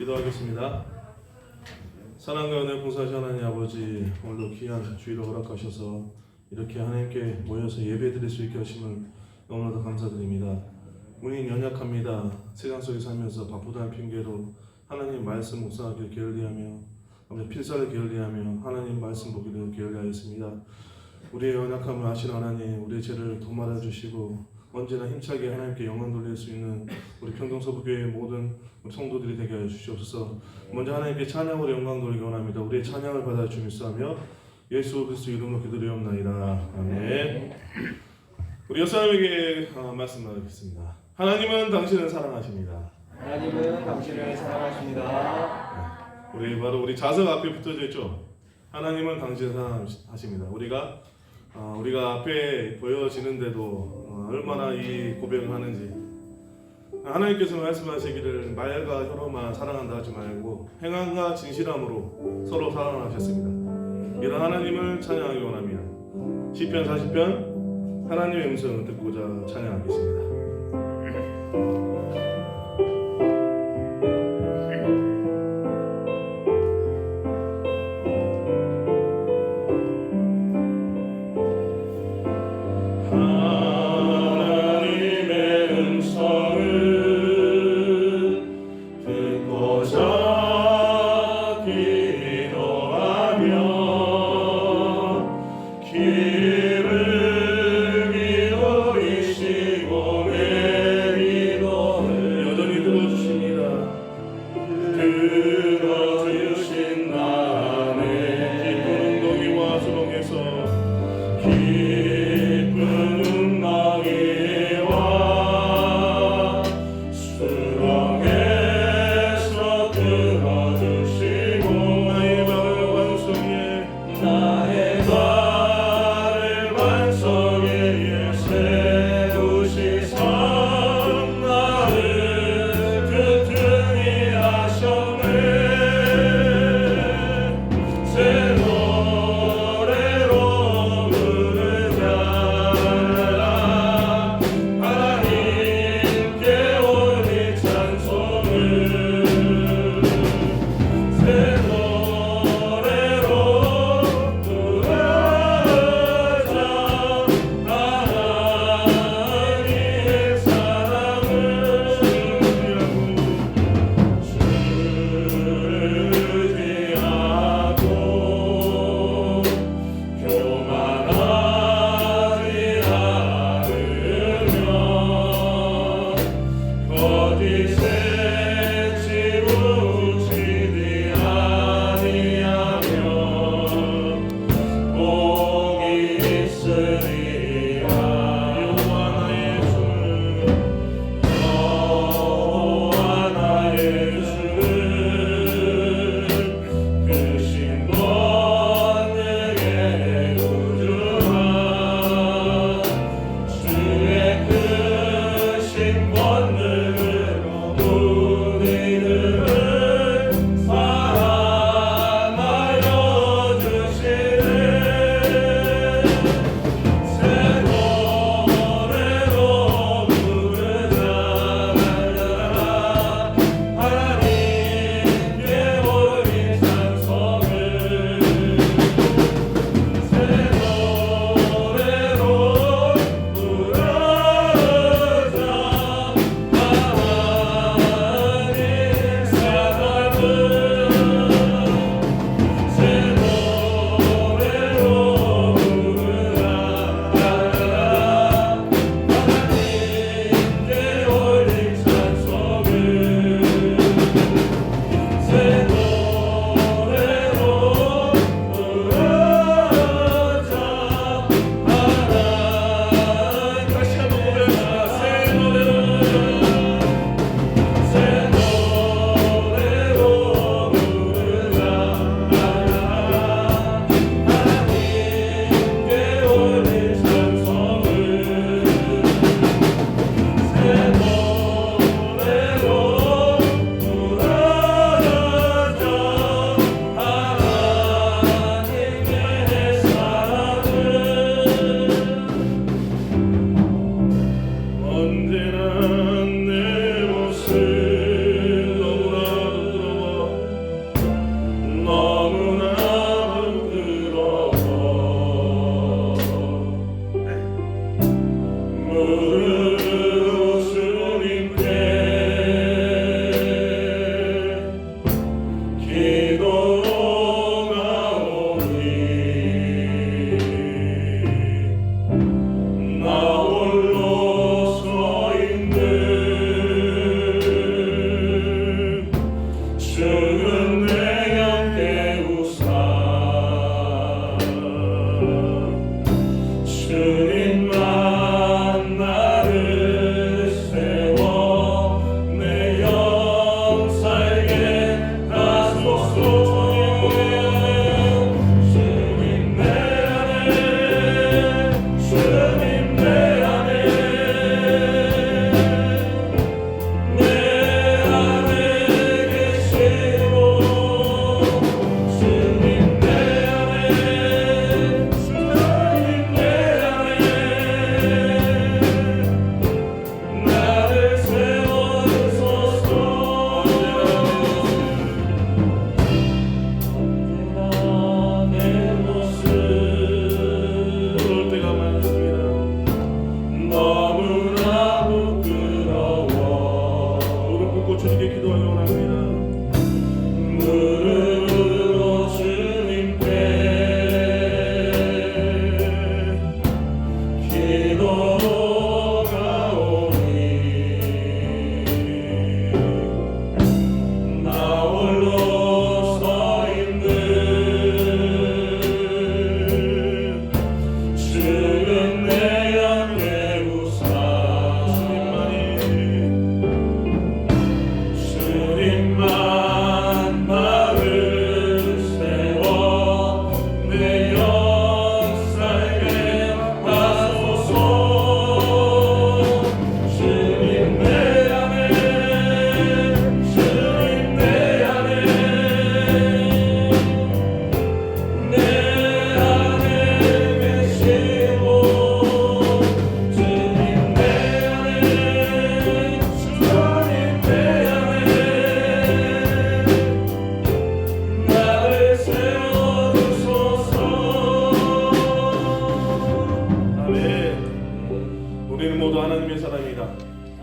기도하겠습니다. 사랑과 은혜 봉사하신 하나님 아버지, 오늘도 귀한 주일을 허락하셔서 이렇게 하나님께 모여서 예배드릴 수 있게 하심을 너무나도 감사드립니다. 우리는 연약합니다. 세상 속에 살면서 바쁘다는 핑계로 하나님 말씀 묵상하기를 게을리하며 필사를 게을리하며 하나님 말씀 보기를 게을리하였습니다. 우리의 연약함을 아시는 하나님, 우리의 죄를 도말아 주시고 언제나 힘차게 하나님께 영광 돌릴 수 있는 우리 평동서부교회의 모든 성도들이 되게 하여 주시옵소서. 먼저 하나님께 찬양으로 영광 돌리기 원합니다. 우리의 찬양을 받아 주시옵소서. 예수 그리스도 이름으로 기도드리옵나이다. 아멘. 우리 여사님에게 말씀 나누겠습니다. 하나님은 당신을 사랑하십니다. 하나님은 당신을 사랑하십니다. 바로 우리 자석 앞에 붙어져 있죠. 하나님은 당신을 사랑하십니다. 우리가 앞에 보여지는데도 얼마나 이 고백을 하는지, 하나님께서 말씀하시기를 말과 혀로만 사랑한다 하지 말고 행함과 진실함으로 서로 사랑하셨습니다. 이런 하나님을 찬양하기 원합니다. 시편 40편 하나님의 음성을 듣고자 찬양하겠습니다. 길을 기도이시고 무릎으로 주님께 기도하오니 나 홀로 서 있는 주는 내 곁에 우사 주님만 나를 세워 내 영살게 하소서. 주님 내 안에 주님 내 안에 내 안에 계시고 주님 내 안에 주님 내 안에 나를 세워주소서. 언제나 내 모습 그럴 때가 많습니다. 너무나 부끄러워 무릎 꿇고 주님께 기도하기 원합니다. 무릎으로 주님께 기도하오니 나 홀로 서 있는 주는 내 옆에 우사 주님만 나를 세워 내 영살게 하소서. 주님 내 안에 주님 내 안에 내 안에 계시고 주님 내 안에 주님 내 안에 나를 세워주소서. 아멘. 우리는 모두 하나님의 사람이다.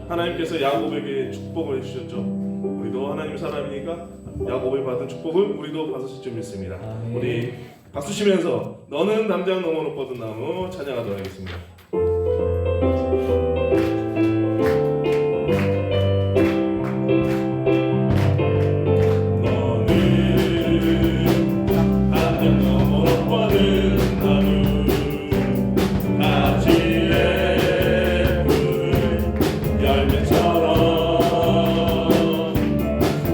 하나님께서 야곱에게 축복을 해주셨죠. 우리도 하나님의 사람이니까 야곱이 받은 축복을 우리도 받을 줄 믿습니다. 아멘. 우리 박수 치면서 너는 담장 너머 못 뻗은 나무 찬양하도록 하겠습니다. 너는 담장 너머 못 뻗은 나무 가지에 푸른 열매처럼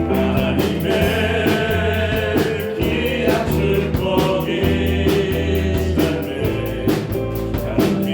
하나님의 귀한 축복이 삶에 가득히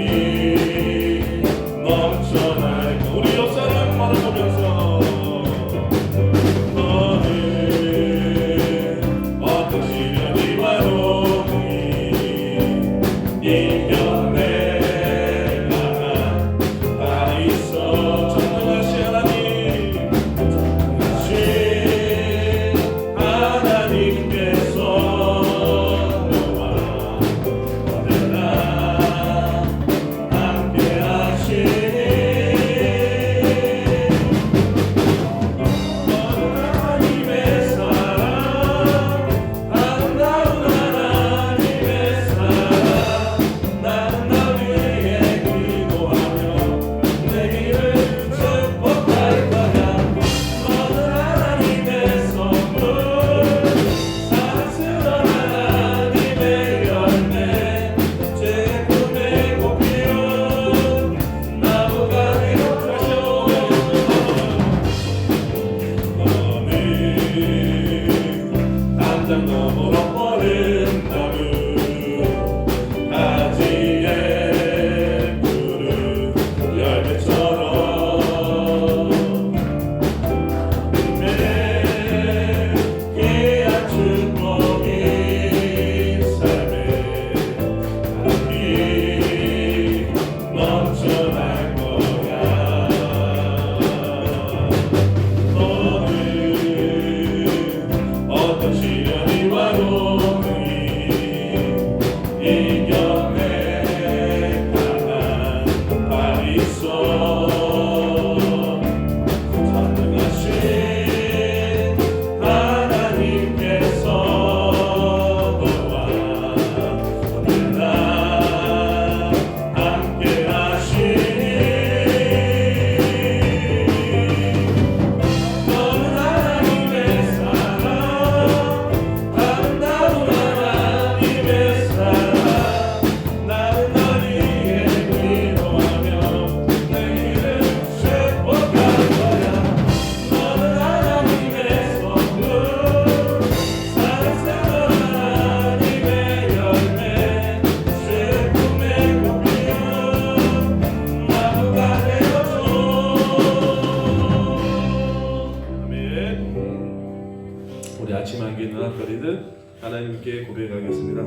하나님께 고백하겠습니다.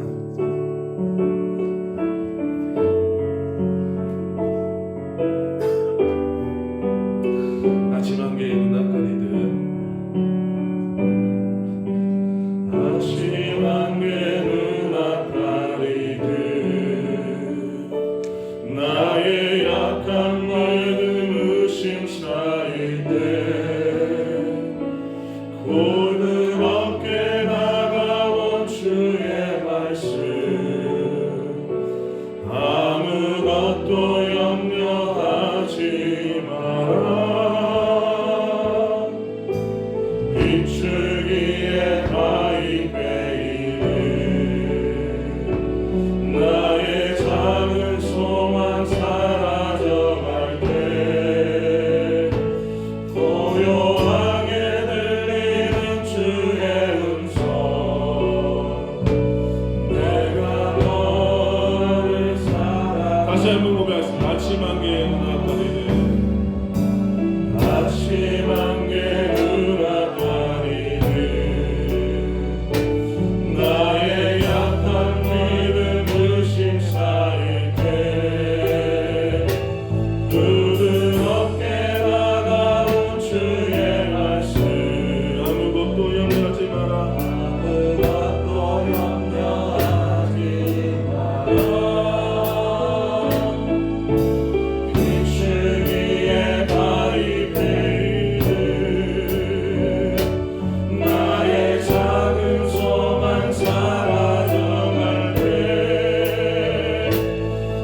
아침 한개의 눈앞가리듯 아침 한개의 눈앞가리듯 나의 약한 믿음 의심 쌓일 때 고드럽게 다가온 주의 말씀 아무것도 염려하지 마라 비추기에 바위베이를 나의 작은 소망 사라져갈 때 고요하게 들리는 주의 음성 내가 너를 사랑해 다시 한번 고백하겠습니다. 아침 한개의 눈앞가리듯 아침 한개의 눈앞가리듯 나의 약한 믿음 의심 쌓일 때 부드럽게 다가온 주의 말씀 아무것도 염려하지 마라 아무것도 염려하지 마라 비추기에 바위베이듯 나의 작은 소망 사라져갈 때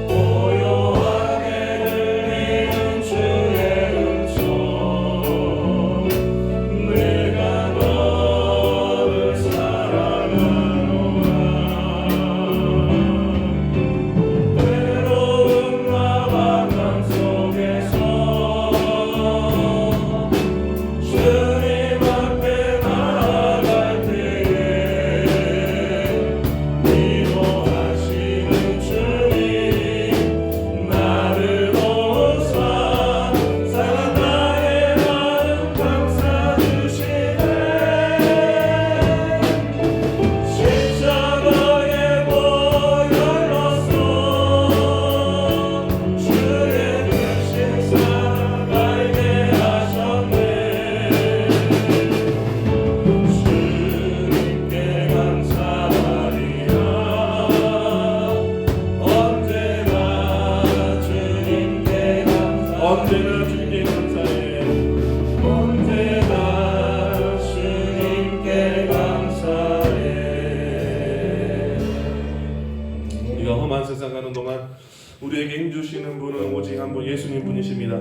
고요하게 들리는 주의 음성 내가 너를 사랑하노라 때로운 나만한 속에서 주님 앞에 나아갈 때에 위로하시는 주님 나를 오사 상한 나의 마음 감싸 주시네 십자가의 보혈로써 주의 크신 사랑 알게 하셨네 주님께 감사하리라 언제나 주님께 감사해 언제나 주님께 감사해 우리가 험한 세상 가는 동안 우리에게 힘주시는 분은 오직 한 분 예수님 분이십니다.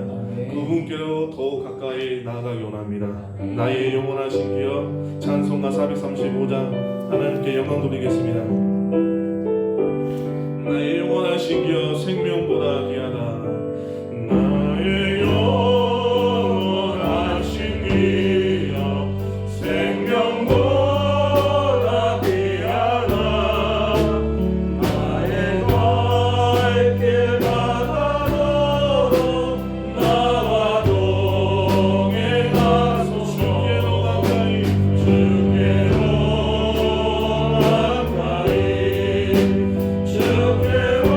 그분께로 더욱 가까이 나아가기 원합니다. 나의 영원하신 기여 찬송가 435장 하나님께 영광 돌리겠습니다. 나의 영원하신 기여 생명보다 귀하다 나의 영원하신 기여 생명보다 귀하다 나의 발길 바다로 나와 동행하소서 주께로 가까이 주께로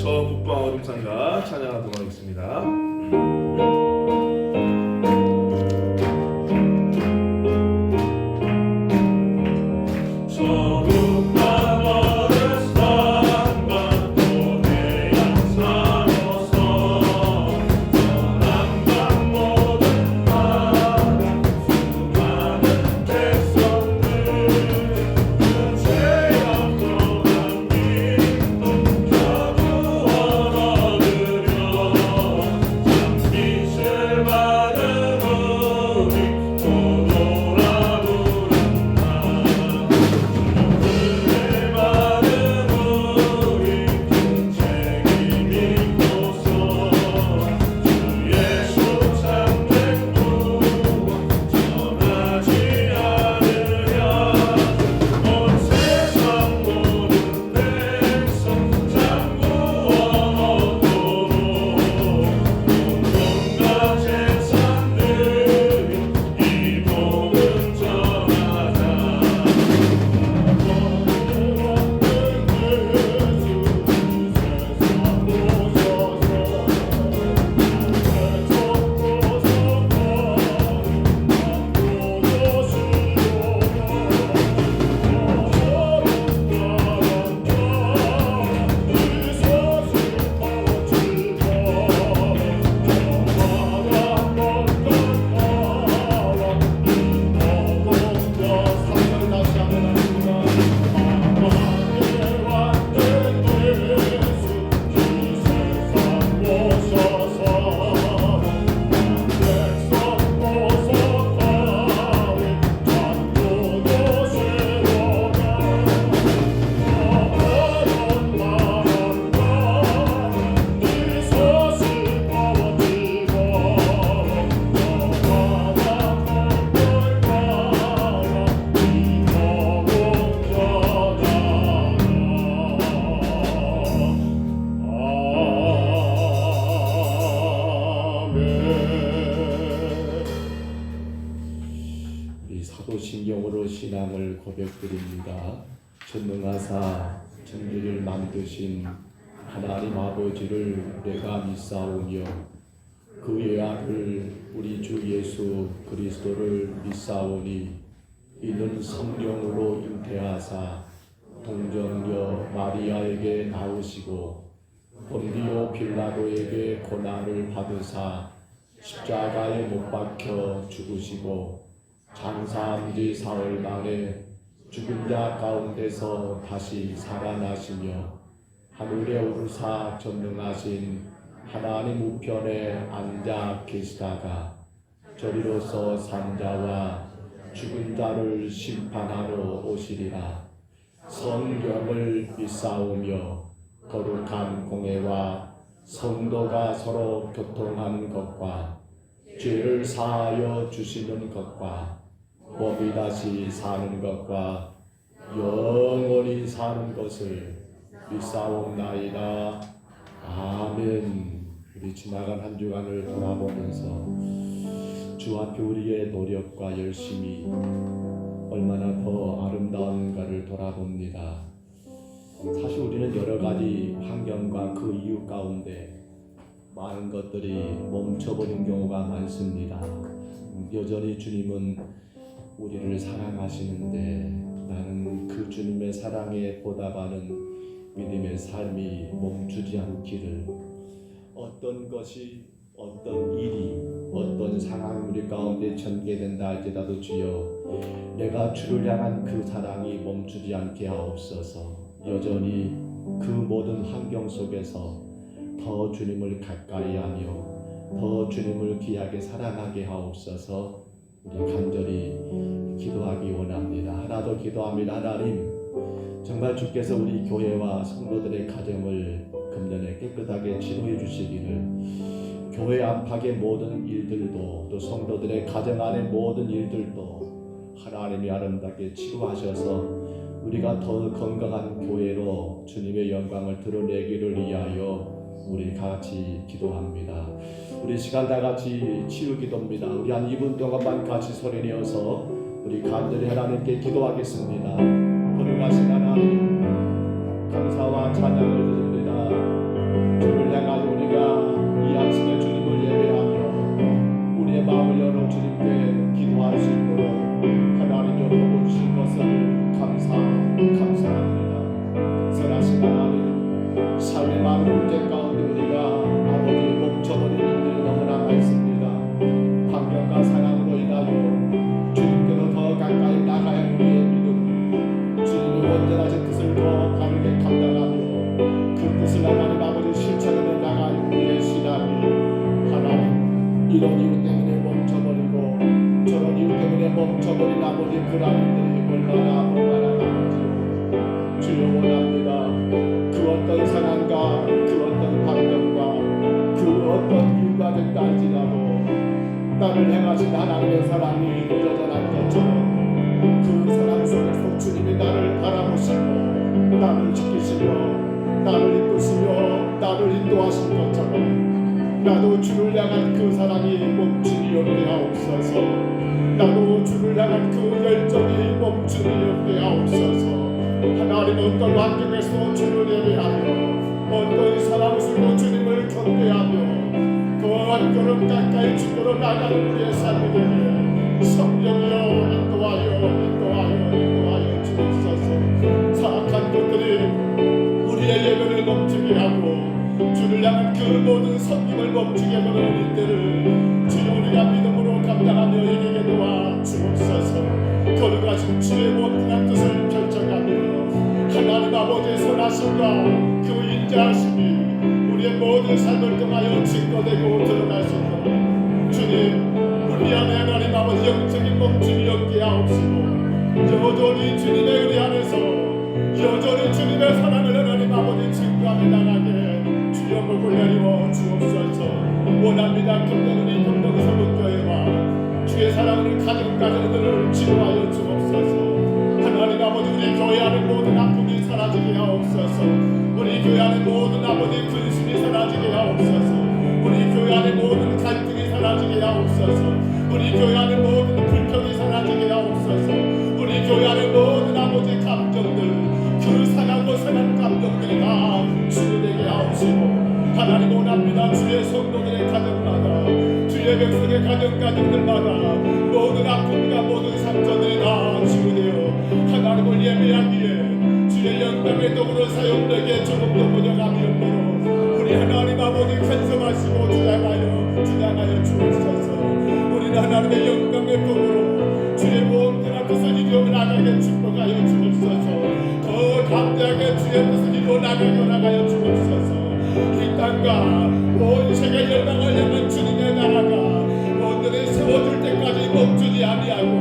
서북방 어림상가 찬양하도록 하겠습니다. 사도신경으로 신앙을 고백드립니다. 전능하사 천지를 만드신 하나님 아버지를 내가 믿사오며 그의 아들 우리 주 예수 그리스도를 믿사오니 이는 성령으로 잉태하사 동정녀 마리아에게 나으시고 본디오 빌라도에게 고난을 받으사 십자가에 못 박혀 죽으시고 장사한 지 사흘 만에 죽은 자 가운데서 다시 살아나시며 하늘에 오르사 전능하신 하나님 우편에 앉아 계시다가 저리로서 산자와 죽은 자를 심판하러 오시리라. 성경을 믿사오며 거룩한 공회와 성도가 서로 교통한 것과 죄를 사하여 주시는 것과 몸이 다시 사는 것과 영원히 사는 것을 믿사옵나이다. 아멘. 우리 지나간 한 주간을 돌아보면서 주 앞에 우리의 노력과 열심이 얼마나 더 아름다운가를 돌아봅니다. 사실 우리는 여러 가지 환경과 그 이유 가운데 많은 것들이 멈춰버린 경우가 많습니다. 여전히 주님은 우리를 사랑하시는데 나는 그 주님의 사랑에 보답하는 믿음의 삶이 멈추지 않기를, 어떤 것이 어떤 일이 어떤 상황이 우리 가운데 전개된다 할지라도 주여 내가 주를 향한 그 사랑이 멈추지 않게 하옵소서. 여전히 그 모든 환경 속에서 더 주님을 가까이 하며 더 주님을 귀하게 사랑하게 하옵소서. 우리 간절히 기도하기 원합니다. 하나 더 기도합니다. 하나님, 정말 주께서 우리 교회와 성도들의 가정을 금년에 깨끗하게 치료해 주시기를, 교회 안팎의 모든 일들도 또 성도들의 가정 안의 모든 일들도 하나님이 아름답게 치료하셔서 우리가 더 건강한 교회로 주님의 영광을 드러내기를 위하여 우리 같이 기도합니다. 우리 시간 다 같이 치유 기도입니다. 우리 한 2분 동안만 같이 소리내어서 우리 간절히 하나님께 기도하겠습니다. 거룩하신 하나님, 감사와 찬양을 드립니다. 그러한 일들이 얼마나 많은지요. 주여 원합니다. 그 어떤 상황과 그 어떤 환경과 그 어떤 이유가 된다 할지라도 나를 행하신 하나님의 사랑이 여전한 것처럼 그 사랑 속에서 주님이 나를 바라보시고 나를 지키시며 나를 이끄시며 나를 인도하신 것처럼 나도 주를 향한 그 사랑이 멈춤이 없게 하옵소서. 나도 주를 향한 그 열정이 멈춤이 없게 하옵소서. 하나님 어떤 환경에서 주를 예배하며 어떤 사람 속으로 주님을 경배하며 한 걸음 가까이 주로 나가는 우리의 삶이 되게 성령이여 인도하여 주옵소서. 사악한 것들이 우리의 예배를 멈추게 하고 주를 향한 그 모든 성김을 멈추게 하는 일들을 주여 우리가 믿음으로 감당하며 이기게 도와 주옵소서. 거룩하신 주의 원분한 뜻을 결정하며 하나님 아버지의 선하심과 그 인자하심이 우리의 모든 삶을 통하여 증거되고 드러날 수 있도록 주님 우리 안에 하나님 아버지 영적인 멈춤이 없게 하옵시고 여전히 주님의 은혜 안에서 여전히 주님의 사랑을 하나님 아버지 증거하며 나가게 주여 목을 내리워 주옵소서. 원합니다. 금년우리 평덕서목교회와 주의 사랑을 가정들을 치료하여 주옵소서. 하나님 아버지 우리 교회 안에 모든 아픔이 사라지게 하옵소서. 우리 교회 안에 모든 아버지 근심이 사라지게 하옵소서. 우리 교회 안에 모든 갈등이 사라지게 하옵소서. 우리 교회 안에 모든 불평이 사라지게 하옵소서. 우리 교회 안에 모든 아버지 감정들 그 상하고 선한 감정들이 다 치유되게 하옵시고 하나님 원합니다. 주의 성도들의 가정마다 주의 백성의 가정들마다 모든 아픔과 모든 상처들이 다 치유되어 하나님을 예배하기에 주의 영광의 도구로 사용되게 조금도 부족함이 없도록 우리 하나님 아버지 간섭하시고 주장하여 주옵소서. 우리는 하나님의 영광의 도구로 주의 무엇이나 뜻을 이루어 나가게 축복하여 주옵소서. 더 감대하게 주의 뜻을 이루어 나가게 주옵소서. 이 땅과 온 세계 열방을 향한 주님의 나라가 온전히 세워질 때까지 멈추지 아니하고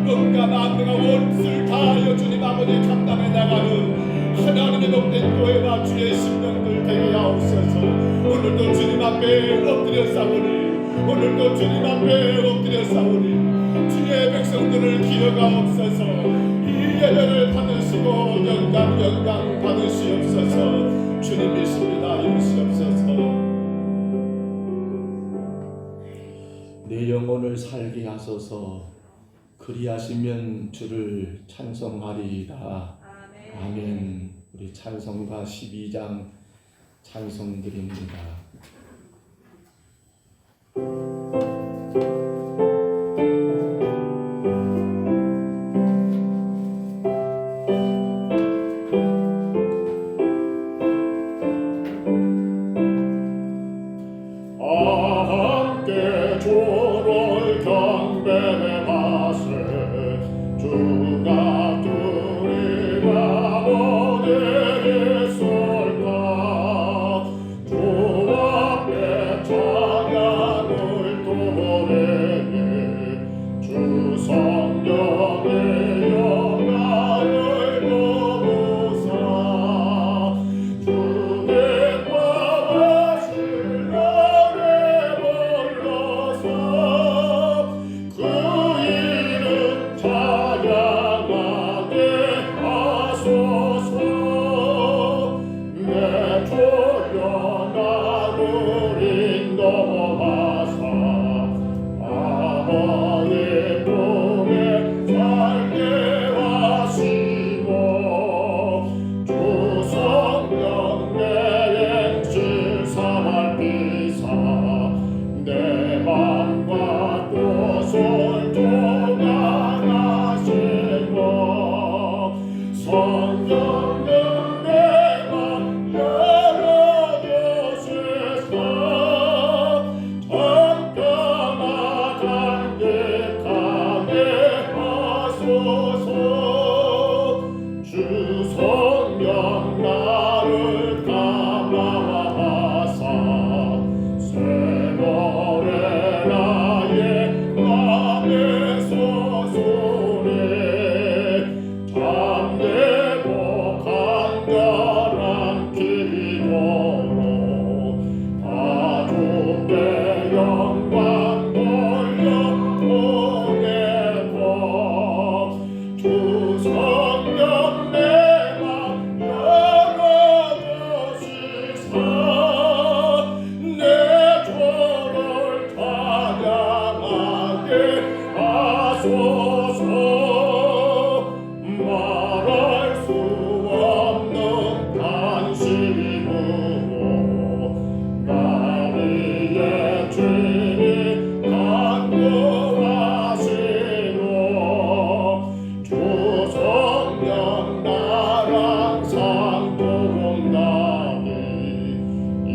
몸과 마음과 온 뜻을 다하여 주님 아버지 감당해 나가는 하나님의 복된 교회와 주의 심령들 되게 하옵소서. 오늘도 주님 앞에 엎드려 싸우니 오늘도 주님 앞에 엎드려 싸우니 주의 백성들을 기억하옵소서. 이 예배를 받으시고 영광 받으시옵소서. 주님 믿습니다. 이루시옵소서. 내 영혼을 살게 하소서. 그리하시면 주를 찬송하리이다. 아멘. 우리 찬송가 12장 찬송 드립니다. 함께 주를 경배하세. 주가 우리가 어디 있을까. 주와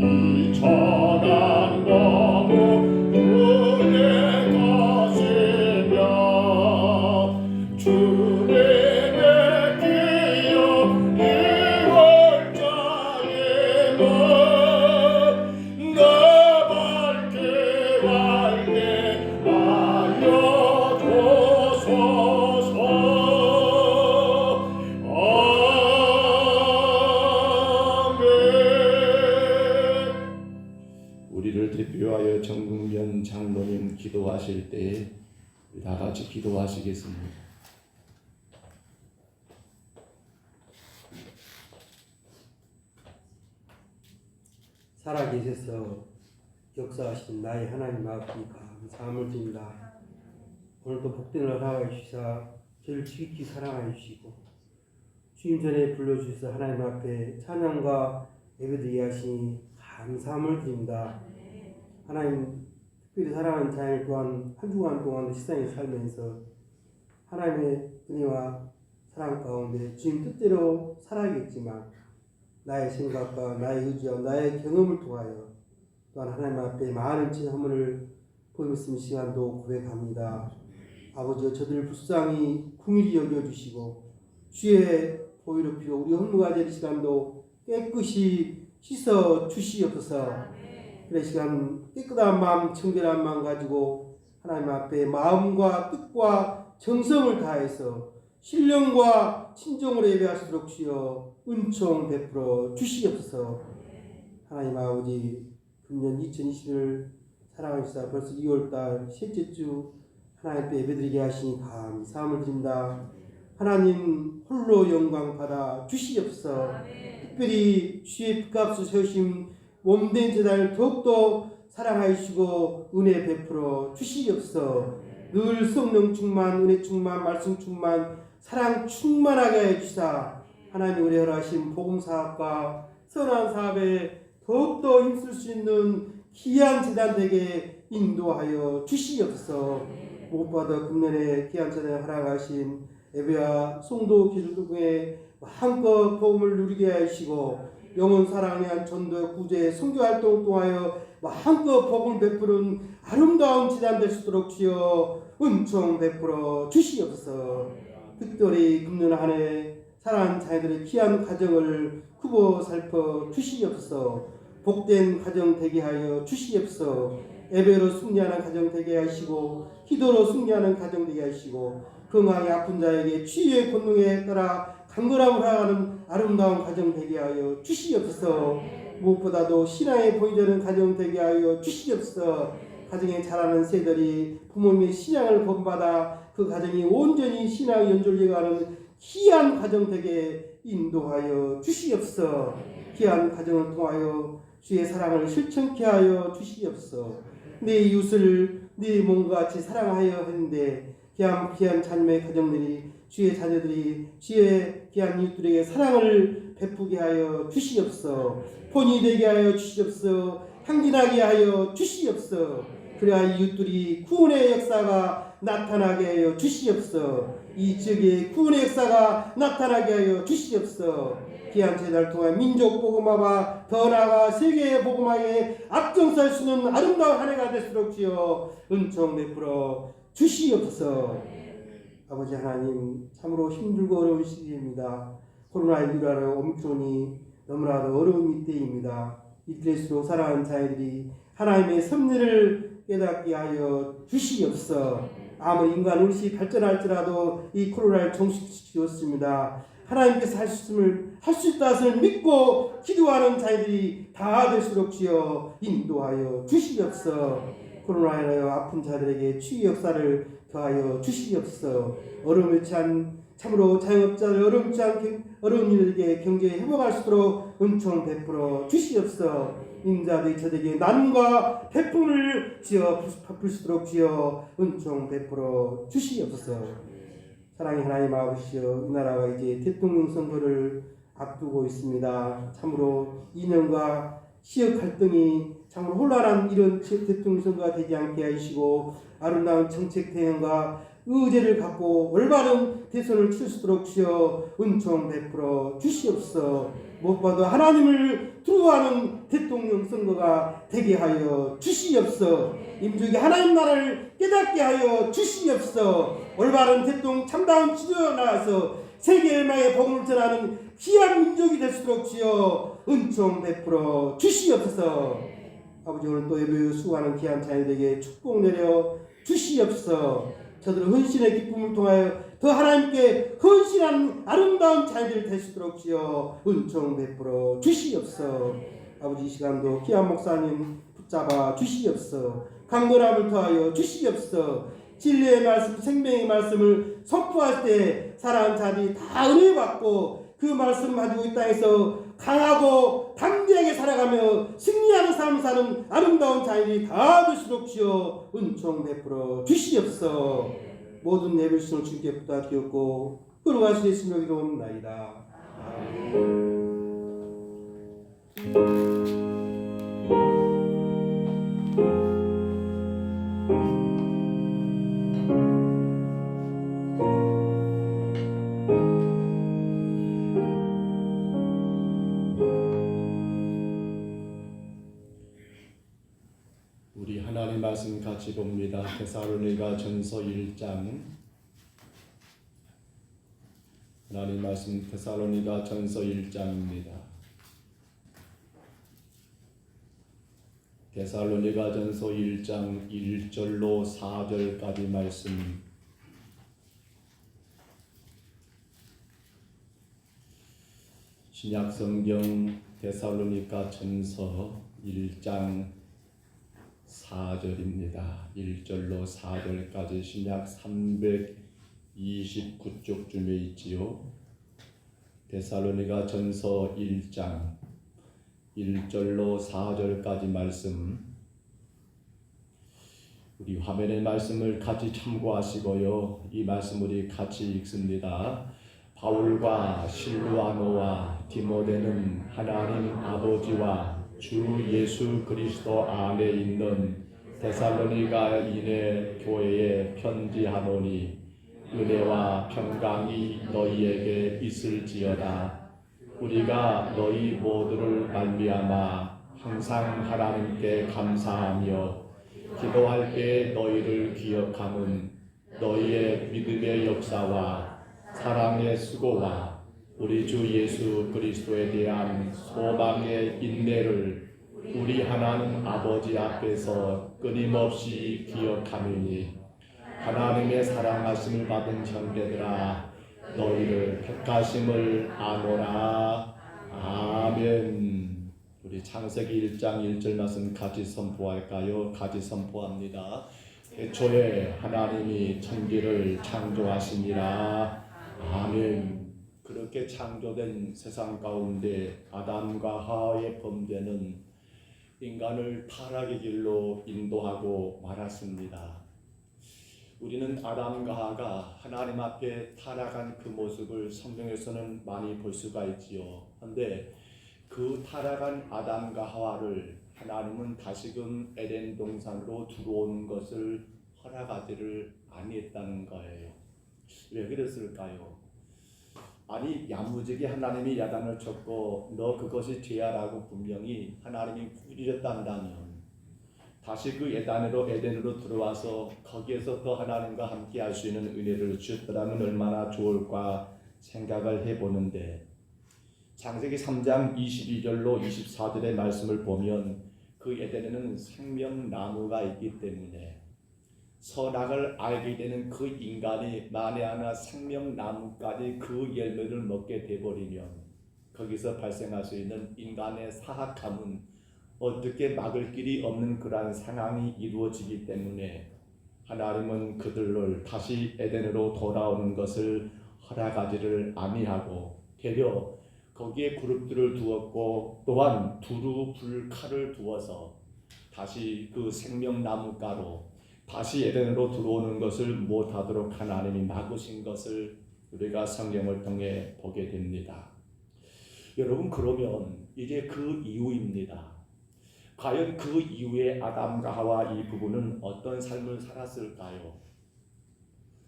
이 천한 너무 은혜 것이며 주님의 기억 이월자에만 나 밝게 알게 알려줘소서. 우리를 대표하여 정국면 장로님 기도하실 때에 다 같이 기도하시겠습니다. 살아계셔서 역사하신 나의 하나님 앞에 감사함을 드립니다. 오늘도 복된 허락하여 주시사 저를 지극히 사랑하여 주시고 주님 전에 불러주셔서 하나님 앞에 찬양과 예배드리게 하시니 감사함을 드립니다. 하나님 특별히 사랑하는 자녀 또한 한 주간 동안 세상에 살면서 하나님의 은혜와 사랑 가운데 주님 뜻대로 살아야겠지만 나의 생각과 나의 의지와 나의 경험을 통하여 또한 하나님 앞에 많은 허물을 보였으면 시간도 고백합니다. 아버지여 저들을 불쌍히 긍휼히 여겨주시고 주의 보혈을 피로 우리 허물과 될 시간도 깨끗이 씻어 주시옵소서. 그래 시간 깨끗한 마음 청결한 마음 가지고 하나님 앞에 마음과 뜻과 정성을 다해서 신령과 친정으로 예배하시도록 주여 은총 베풀어 주시옵소서. 하나님 아버지 금년 2020을 사랑하시사 벌써 2월달 셋째 주 하나님 앞에 예배드리게 하시니 감사함을 드립니다. 하나님 홀로 영광 받아 주시옵소서. 특별히 주의 빚값을 세우신 몸된 제단을 더욱더 사랑하시고 은혜 베풀어 주시옵소서. 늘 성령 충만, 은혜 충만, 말씀 충만, 사랑 충만하게 해주시사 하나님 우리 허락하신 복음사업과 선한 사업에 더욱더 힘쓸 수 있는 귀한 재단 되게 인도하여 주시옵소서. 무엇보다 금년에 귀한 재단에 허락하신 예배와 송도 기도에 한껏 복음을 누리게 하시고 영혼 사랑에 대한 전도 구제 선교 활동 통하여 한껏 복음을 베푸는 아름다운 재단 될 수 있도록 주여 은총 베풀어 주시옵소서. 특별히 금년 한 해 사랑하는 자녀들의 귀한 가정을 후보 살펴 주시옵소서. 복된 가정 되게 하여 주시옵소서. 예배로 승리하는 가정 되게 하시고 기도로 승리하는 가정 되게 하시고 건강히 아픈 자에게 치유의 권능에 따라 강건함을 하는 아름다운 가정 되게 하여 주시옵소서. 무엇보다도 신앙에 보이되는 가정 되게 하여 주시옵소서. 가정에 자라는 새들이 부모님의 신앙을 본받아 그 가정이 온전히 신앙 연결되어가는 귀한 가정 되게 인도하여 주시옵소서. 귀한 가정을 통하여 주의 사랑을 실천케 하여 주시옵소서. 내 이웃을 내 몸과 같이 사랑하여 했는데 귀한 자녀의 가정들이 주의 자녀들이 주의 귀한 이웃들에게 사랑을 베푸게 하여 주시옵소서. 본이 되게 하여 주시옵소서. 향기나게 하여 주시옵소서. 그래야 이웃들이 구원의 역사가 나타나게 하여 주시옵소서. 이 지역에 구원의 역사가 나타나게 하여 주시옵소서. 귀한 제단을 통해 민족 복음화와 더 나아가 세계의 복음화에 앞장설 수 있는 아름다운 한 해가 될수록 주여 은총 베풀어 주시옵소서. 아버지 하나님 참으로 힘들고 어려운 시기입니다. 코로나19라는 오미크론이 너무나도 어려운 이때입니다. 이때일수록 사랑하는 자녀들이 하나님의 섭리를 깨닫게 하여 주시옵소서. 아무리 인간 의식이 발전할지라도 이 코로나를 종식시켰습니다. 하나님께서 할 수 있다 것을 믿고 기도하는 자들이 다 될수록 주여 인도하여 주시옵소서. 코로나로 아픈 자들에게 치유 역사를 더하여 주시옵소서. 어려움을 찬 참으로 자영업자들 어려운 이들에게 경제 회복할 수 있도록 은총 베풀어 주시옵소서. 인자들이 저에게 나눔과 베품을 지어 베풀 수 있도록 주여 은총 베풀어 주시옵소서. 사랑의 하나님 아버지여, 이 나라가 이제 대통령 선거를 앞두고 있습니다. 참으로 이념과 지역 갈등이 참으로 혼란한 이런 대통령 선거가 되지 않게 하시고 아름다운 정책 대응과 의제를 갖고 올바른 대선을 칠 수 있도록 주여 은총 베풀어 주시옵소서. 무엇보다 하나님을 두려워하는 대통령 선거가 되게 하여 주시옵소. 민족이 하나님 나라를 깨닫게 하여 주시옵소. 올바른 대통령 참다운 지도자 나와서 세계 열방의 복음을 전하는 귀한 민족이 될 수 있도록 주여 은총 베풀어 주시옵소서. 아버지, 오늘 또 예배 수고하는 귀한 자녀들에게 축복 내려 주시옵소서. 저들 헌신의 기쁨을 통하여 더 하나님께 헌신하는 아름다운 자녀들 될 수 있도록 주여 은총 베풀어 주시옵소서. 아버지, 이 시간도 귀한 목사님 붙잡아 주시옵소서. 강건함을 더하여 주시옵소서. 진리의 말씀, 생명의 말씀을 선포할 때 사랑하는 자들이 다 은혜 받고 그 말씀 가지고 이 땅에서 강하고 담대하게 살아가며 승리하는 삶을 사는 아름다운 자들이 다 되시도록 주여 은총 베풀어 주시옵소서. 모든 예배신을 주님께 부탁드렸고 끌어가시는 신명이 이루옵나이다. 우리 하나님 말씀 같이 봅니다. 데살로니가 전서 1장. 하나님 말씀 데살로니가 전서 1장입니다. 데살로니가 전서 1장 1절로 4절까지 말씀. 신약 성경 데살로니가 전서 1장 4절입니다. 1절로 4절까지 신약 329쪽쯤에 있지요. 데살로니가 전서 1장 1절로 4절까지 말씀. 우리 화면의 말씀을 같이 참고하시고요. 이 말씀 우리 같이 읽습니다. 바울과 실루아노와 디모데는 하나님 아버지와 주 예수 그리스도 안에 있는 데살로니가 인해 교회에 편지하노니 은혜와 평강이 너희에게 있을지어다. 우리가 너희 모두를 말미암아 항상 하나님께 감사하며 기도할 때 너희를 기억하는 너희의 믿음의 역사와 사랑의 수고와 우리 주 예수 그리스도에 대한 소망의 인내를 우리 하나님 아버지 앞에서 끊임없이 기억하느니 하나님의 사랑하심을 받은 형제들아 너희를 택하심을 아노라. 아멘. 우리 창세기 1장 1절 말씀 같이 선포할까요? 같이 선포합니다. 태초에 하나님이 천지를 창조하시니라. 아멘. 그렇게 창조된 세상 가운데 아담과 하와의 범죄는 인간을 타락의 길로 인도하고 말았습니다. 우리는 아담과 하와가 하나님 앞에 타락한 그 모습을 성경에서는 많이 볼 수가 있지요. 그런데 그 타락한 아담과 하와를 하나님은 다시금 에덴 동산으로 들어오는 것을 허락하지를 아니했다는 거예요. 왜 그랬을까요? 아니 야무지게 하나님이 야단을 쳤고 너 그것이 죄야라고 분명히 하나님이 꾸짖었단다면 다시 그 에덴으로 들어와서 거기에서 더 하나님과 함께 할 수 있는 은혜를 주셨더라면 얼마나 좋을까 생각을 해보는데 창세기 3장 22절로 24절의 말씀을 보면 그 에덴에는 생명나무가 있기 때문에 선악을 알게 되는 그 인간이 만에 하나 생명나무까지 그 열매를 먹게 돼버리면 거기서 발생할 수 있는 인간의 사악함은 어떻게 막을 길이 없는 그러한 상황이 이루어지기 때문에 하나님은 그들을 다시 에덴으로 돌아오는 것을 허락하지를 아니하고 되려 거기에 그룹들을 두었고 또한 두루 불칼을 두어서 다시 그 생명나무가로 다시 에덴으로 들어오는 것을 못하도록 하나님이 막으신 것을 우리가 성경을 통해 보게 됩니다. 여러분, 그러면 이제 그 이후입니다. 과연 그 이후에 아담과 하와 이 부부는 어떤 삶을 살았을까요?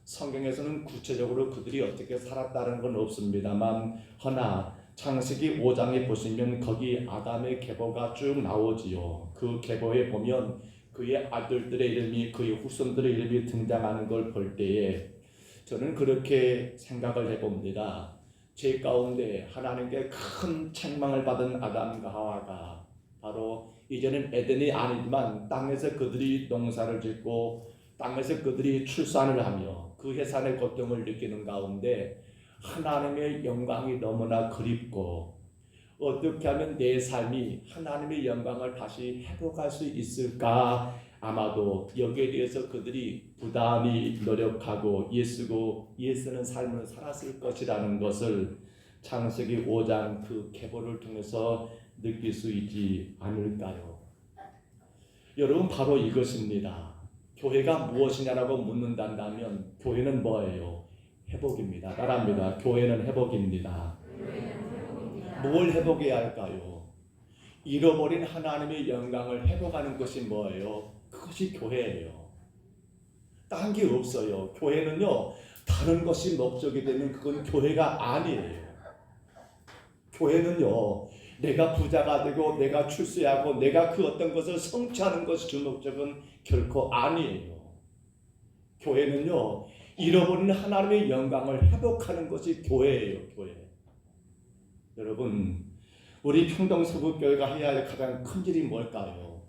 성경에서는 구체적으로 그들이 어떻게 살았다는 건 없습니다만 허나 창세기 5장에 보시면 거기 아담의 계보가 쭉 나오지요. 그 계보에 보면 그의 아들들의 이름이, 그의 후손들의 이름이 등장하는 걸 볼 때에 저는 그렇게 생각을 해봅니다. 제 가운데 하나님께 큰 책망을 받은 아담과 하와가 바로 이제는 에덴이 아니지만 땅에서 그들이 농사를 짓고 땅에서 그들이 출산을 하며 그 해산의 고통을 느끼는 가운데 하나님의 영광이 너무나 그립고 어떻게 하면 내 삶이 하나님의 영광을 다시 회복할 수 있을까? 아마도 여기에 대해서 그들이 부단히 노력하고 예수는 삶을 살았을 것이라는 것을 창세기 5장 그 계보를 통해서 느낄 수 있지 않을까요? 여러분, 바로 이것입니다. 교회가 무엇이냐라고 묻는다면 교회는 뭐예요? 회복입니다. 따라합니다. 교회는 회복입니다. 뭘 회복해야 할까요? 잃어버린 하나님의 영광을 회복하는 것이 뭐예요? 그것이 교회예요. 딴 게 없어요. 교회는요, 다른 것이 목적이 되면 그건 교회가 아니에요. 교회는요, 내가 부자가 되고 내가 출세하고 내가 그 어떤 것을 성취하는 것이 주 목적은 결코 아니에요. 교회는요, 잃어버린 하나님의 영광을 회복하는 것이 교회예요. 교회. 여러분, 우리 평동서구교회가 해야 할 가장 큰 일이 뭘까요?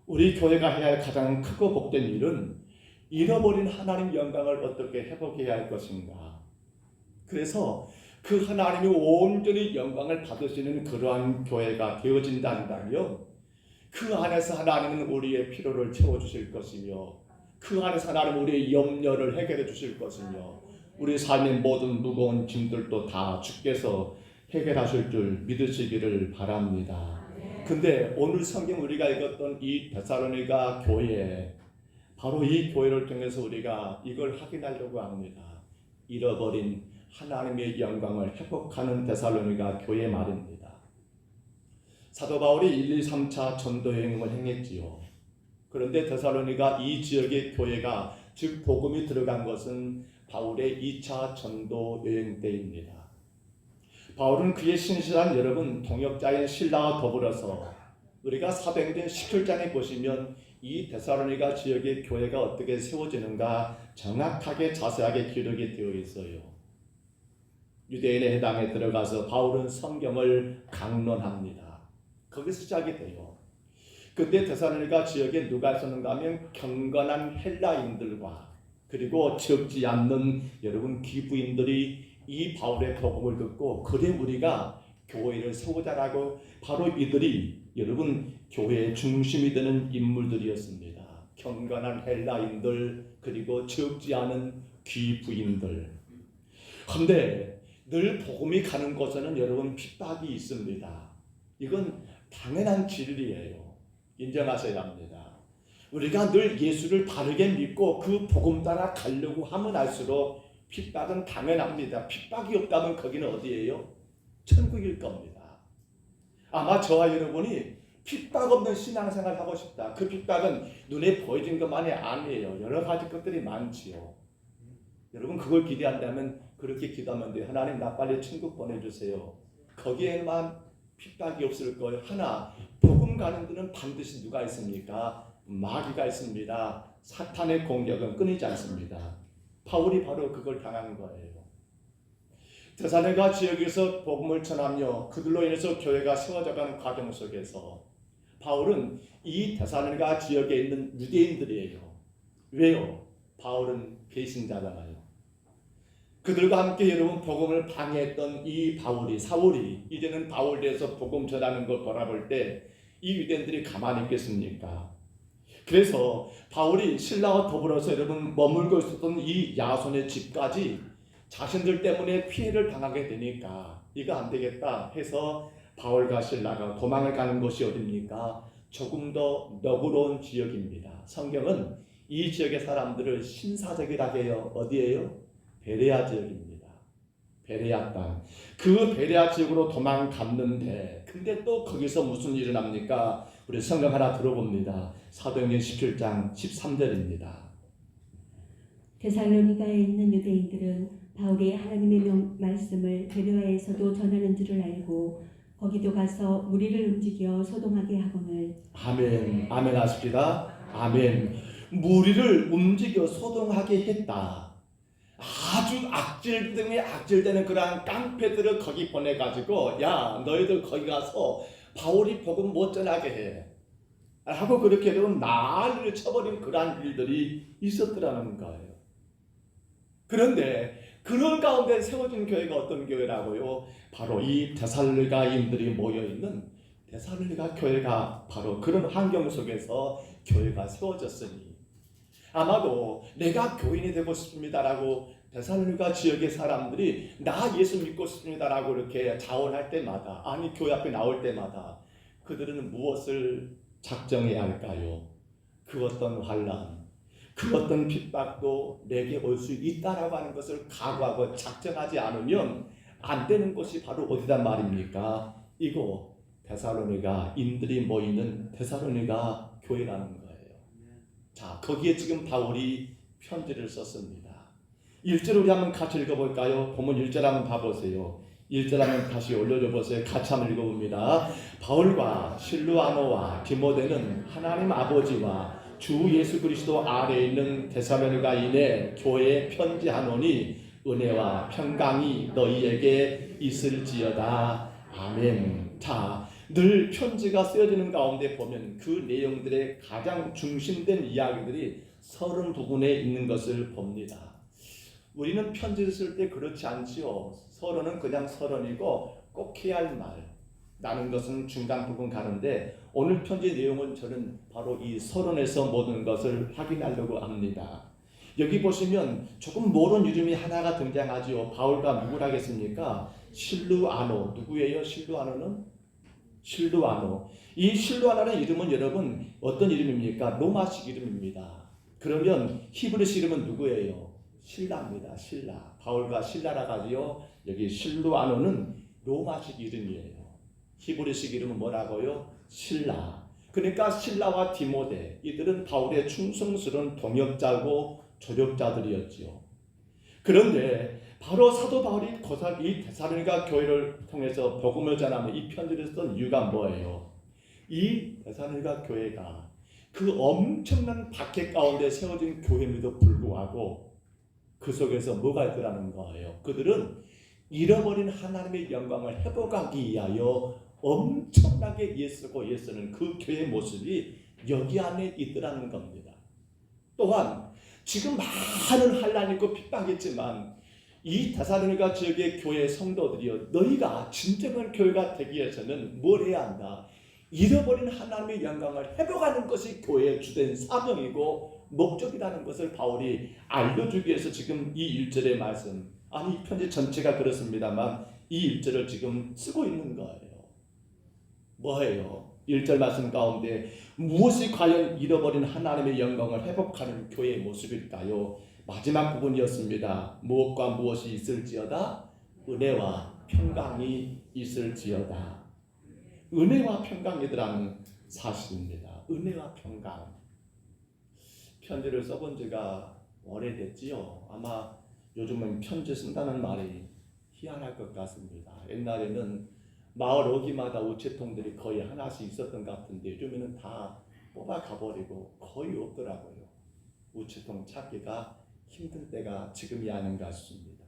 우리 교회가 해야 할 가장 크고 복된 일은 잃어버린 하나님 영광을 어떻게 회복해야 할 것인가. 그래서 그 하나님이 온전히 영광을 받으시는 그러한 교회가 되어진다면 그 안에서 하나님은 우리의 필요를 채워주실 것이며 그 안에서 하나님은 우리의 염려를 해결해 주실 것이며 우리 삶의 모든 무거운 짐들도 다 주께서 해결하실 줄 믿으시기를 바랍니다. 근데 오늘 성경 우리가 읽었던 이 데살로니가 교회, 바로 이 교회를 통해서 우리가 이걸 확인하려고 합니다. 잃어버린 하나님의 영광을 회복하는 데살로니가 교회 말입니다. 사도 바울이 1, 2, 3차 전도 여행을 행했지요. 그런데 데살로니가 이 지역의 교회가 즉 복음이 들어간 것은 바울의 2차 전도 여행 때입니다. 바울은 그의 신실한 여러분 동역자인 신라와 더불어서 우리가 사도행전 17장에 보시면 이 데살로니가 지역의 교회가 어떻게 세워지는가 정확하게 자세하게 기록이 되어 있어요. 유대인의 회당에 들어가서 바울은 성경을 강론합니다. 거기서 시작이 돼요. 그때 데살로니가 지역에 누가 있었는가 하면 경건한 헬라인들과 그리고 적지 않는 여러분 귀부인들이 이 바울의 복음을 듣고 그래 우리가 교회를 세우자라고 바로 이들이 여러분 교회의 중심이 되는 인물들이었습니다. 경건한 헬라인들 그리고 적지 않은 귀부인들. 그런데 늘 복음이 가는 곳에는 여러분 핍박이 있습니다. 이건 당연한 진리예요. 인정하셔야 합니다. 우리가 늘 예수를 바르게 믿고 그 복음 따라 가려고 하면 할수록 핍박은 당연합니다. 핍박이 없다면 거기는 어디예요? 천국일 겁니다. 아마 저와 여러분이 핍박 없는 신앙생활 하고 싶다. 그 핍박은 눈에 보여진 것만이 아니에요. 여러 가지 것들이 많지요. 여러분 그걸 기대한다면 그렇게 기도하면 돼요. 하나님 나 빨리 천국 보내주세요. 거기에만 핍박이 없을 거예요. 하나 복음 가는 데는 반드시 누가 있습니까? 마귀가 있습니다. 사탄의 공격은 끊이지 않습니다. 바울이 바로 그걸 당한 거예요. 데살로니가 지역에서 복음을 전하며 그들로 인해서 교회가 세워져가는 과정 속에서 바울은 이 데살로니가 지역에 있는 유대인들이에요. 왜요? 바울은 배신자잖아요. 그들과 함께 여러분 복음을 방해했던 이 사울이 이제는 바울에 대해서 복음 전하는 걸 바라볼 때 이 유대인들이 가만히 있겠습니까? 그래서 바울이 신라와 더불어서 여러분 머물고 있었던 이 야손의 집까지 자신들 때문에 피해를 당하게 되니까 이거 안 되겠다 해서 바울과 신라가 도망을 가는 곳이 어디입니까? 조금 더 너그러운 지역입니다. 성경은 이 지역의 사람들을 신사적이라고 해요. 어디예요? 베레아 지역입니다. 베레아 땅. 그 베레아 지역으로 도망갔는데 근데 또 거기서 무슨 일이 납니까? 우리 성경 하나 들어봅니다. 사도행전 17장 13절입니다. 데살로니가에 있는 유대인들은 바울이 하나님의 말씀을 베레아에서도 전하는 줄을 알고 거기도 가서 무리를 움직여 소동하게 하거늘. 아멘. 아멘 하십시다. 아멘. 무리를 움직여 소동하게 했다. 아주 악질 등에 악질되는 그러한 깡패들을 거기 보내가지고 야 너희들 거기 가서 바울이 복음 못 전하게 해 하고 그렇게 되면 난리를 쳐버린 그러한 일들이 있었더라는 거예요. 그런데 그런 가운데 세워진 교회가 어떤 교회라고요? 바로 이 데살로니가인들이 모여있는 데살로니가 교회가 바로 그런 환경 속에서 교회가 세워졌으니 아마도 내가 교인이 되고 싶습니다라고 데살로니가 지역의 사람들이 나 예수 믿고 싶습니다라고 이렇게 자원할 때마다 아니 교회 앞에 나올 때마다 그들은 무엇을 작정해야 할까요? 그 어떤 환난, 그 어떤 핍박도 내게 올 수 있다라고 하는 것을 각오하고 작정하지 않으면 안 되는 곳이 바로 어디단 말입니까? 이거 데살로니가인들이 모이는 데살로니가 교회라는 거예요. 자, 거기에 지금 바울이 편지를 썼습니다. 1절 우리 한번 같이 읽어볼까요? 본문 1절 한번 봐보세요. 1절 한번 다시 올려줘 보세요. 같이 한번 읽어봅니다. 바울과 실루아노와 디모데는 하나님 아버지와 주 예수 그리스도 아래에 있는 데살로니가인의 교회에 편지하노니 은혜와 평강이 너희에게 있을지어다. 아멘. 자, 늘 편지가 쓰여지는 가운데 보면 그 내용들의 가장 중심된 이야기들이 32군에 있는 것을 봅니다. 우리는 편지를 쓸 때 그렇지 않지요. 서론은 그냥 서론이고 꼭 해야 할 말, 라는 것은 중간 부분 가는데 오늘 편지 내용은 저는 바로 이 서론에서 모든 것을 확인하려고 합니다. 여기 보시면 조금 모르는 이름이 하나가 등장하지요. 바울과 누구라겠습니까? 실루아노. 누구예요? 실루아노는? 실루아노. 이 실루아노라는 이름은 여러분 어떤 이름입니까? 로마식 이름입니다. 그러면 히브리식 이름은 누구예요? 실라입니다. 실라. 바울과 실라라 가지요. 여기 실루아노는 로마식 이름이에요. 히브리식 이름은 뭐라고요? 실라. 그러니까 실라와 디모데 이들은 바울의 충성스러운 동역자고 조력자들이었지요. 그런데 바로 사도 바울이 이 데살로니가 교회를 통해서 복음을 전하며 이 편지를 썼던 이유가 뭐예요? 이 데살로니가 교회가 그 엄청난 박해 가운데 세워진 교회임에도 불구하고 그 속에서 뭐가 있더라는 거예요. 그들은 잃어버린 하나님의 영광을 회복하기 위하여 엄청나게 애쓰고 애쓰는 그 교회의 모습이 여기 안에 있더라는 겁니다. 또한 지금 많은 환난이 있고 핍박이 있지만 이 데살로니가 지역의 교회 성도들이여 너희가 진정한 교회가 되기 위해서는 뭘 해야 한다? 잃어버린 하나님의 영광을 회복하는 것이 교회의 주된 사명이고 목적이라는 것을 바울이 알려주기 위해서 지금 이 1절의 말씀 아니 이 편지 전체가 그렇습니다만 이 1절을 지금 쓰고 있는 거예요. 뭐예요? 1절 말씀 가운데 무엇이 과연 잃어버린 하나님의 영광을 회복하는 교회의 모습일까요? 마지막 부분이었습니다. 무엇과 무엇이 있을지어다? 은혜와 평강이 있을지어다. 은혜와 평강이더라는 사실입니다. 은혜와 평강. 편지를 써본 지가 오래됐지요. 아마 요즘은 편지 쓴다는 말이 희한할 것 같습니다. 옛날에는 마을 어귀마다 우체통들이 거의 하나씩 있었던 것 같은데 요즘에는 다 뽑아 가버리고 거의 없더라고요. 우체통 찾기가 힘들 때가 지금이 아닌가 싶습니다.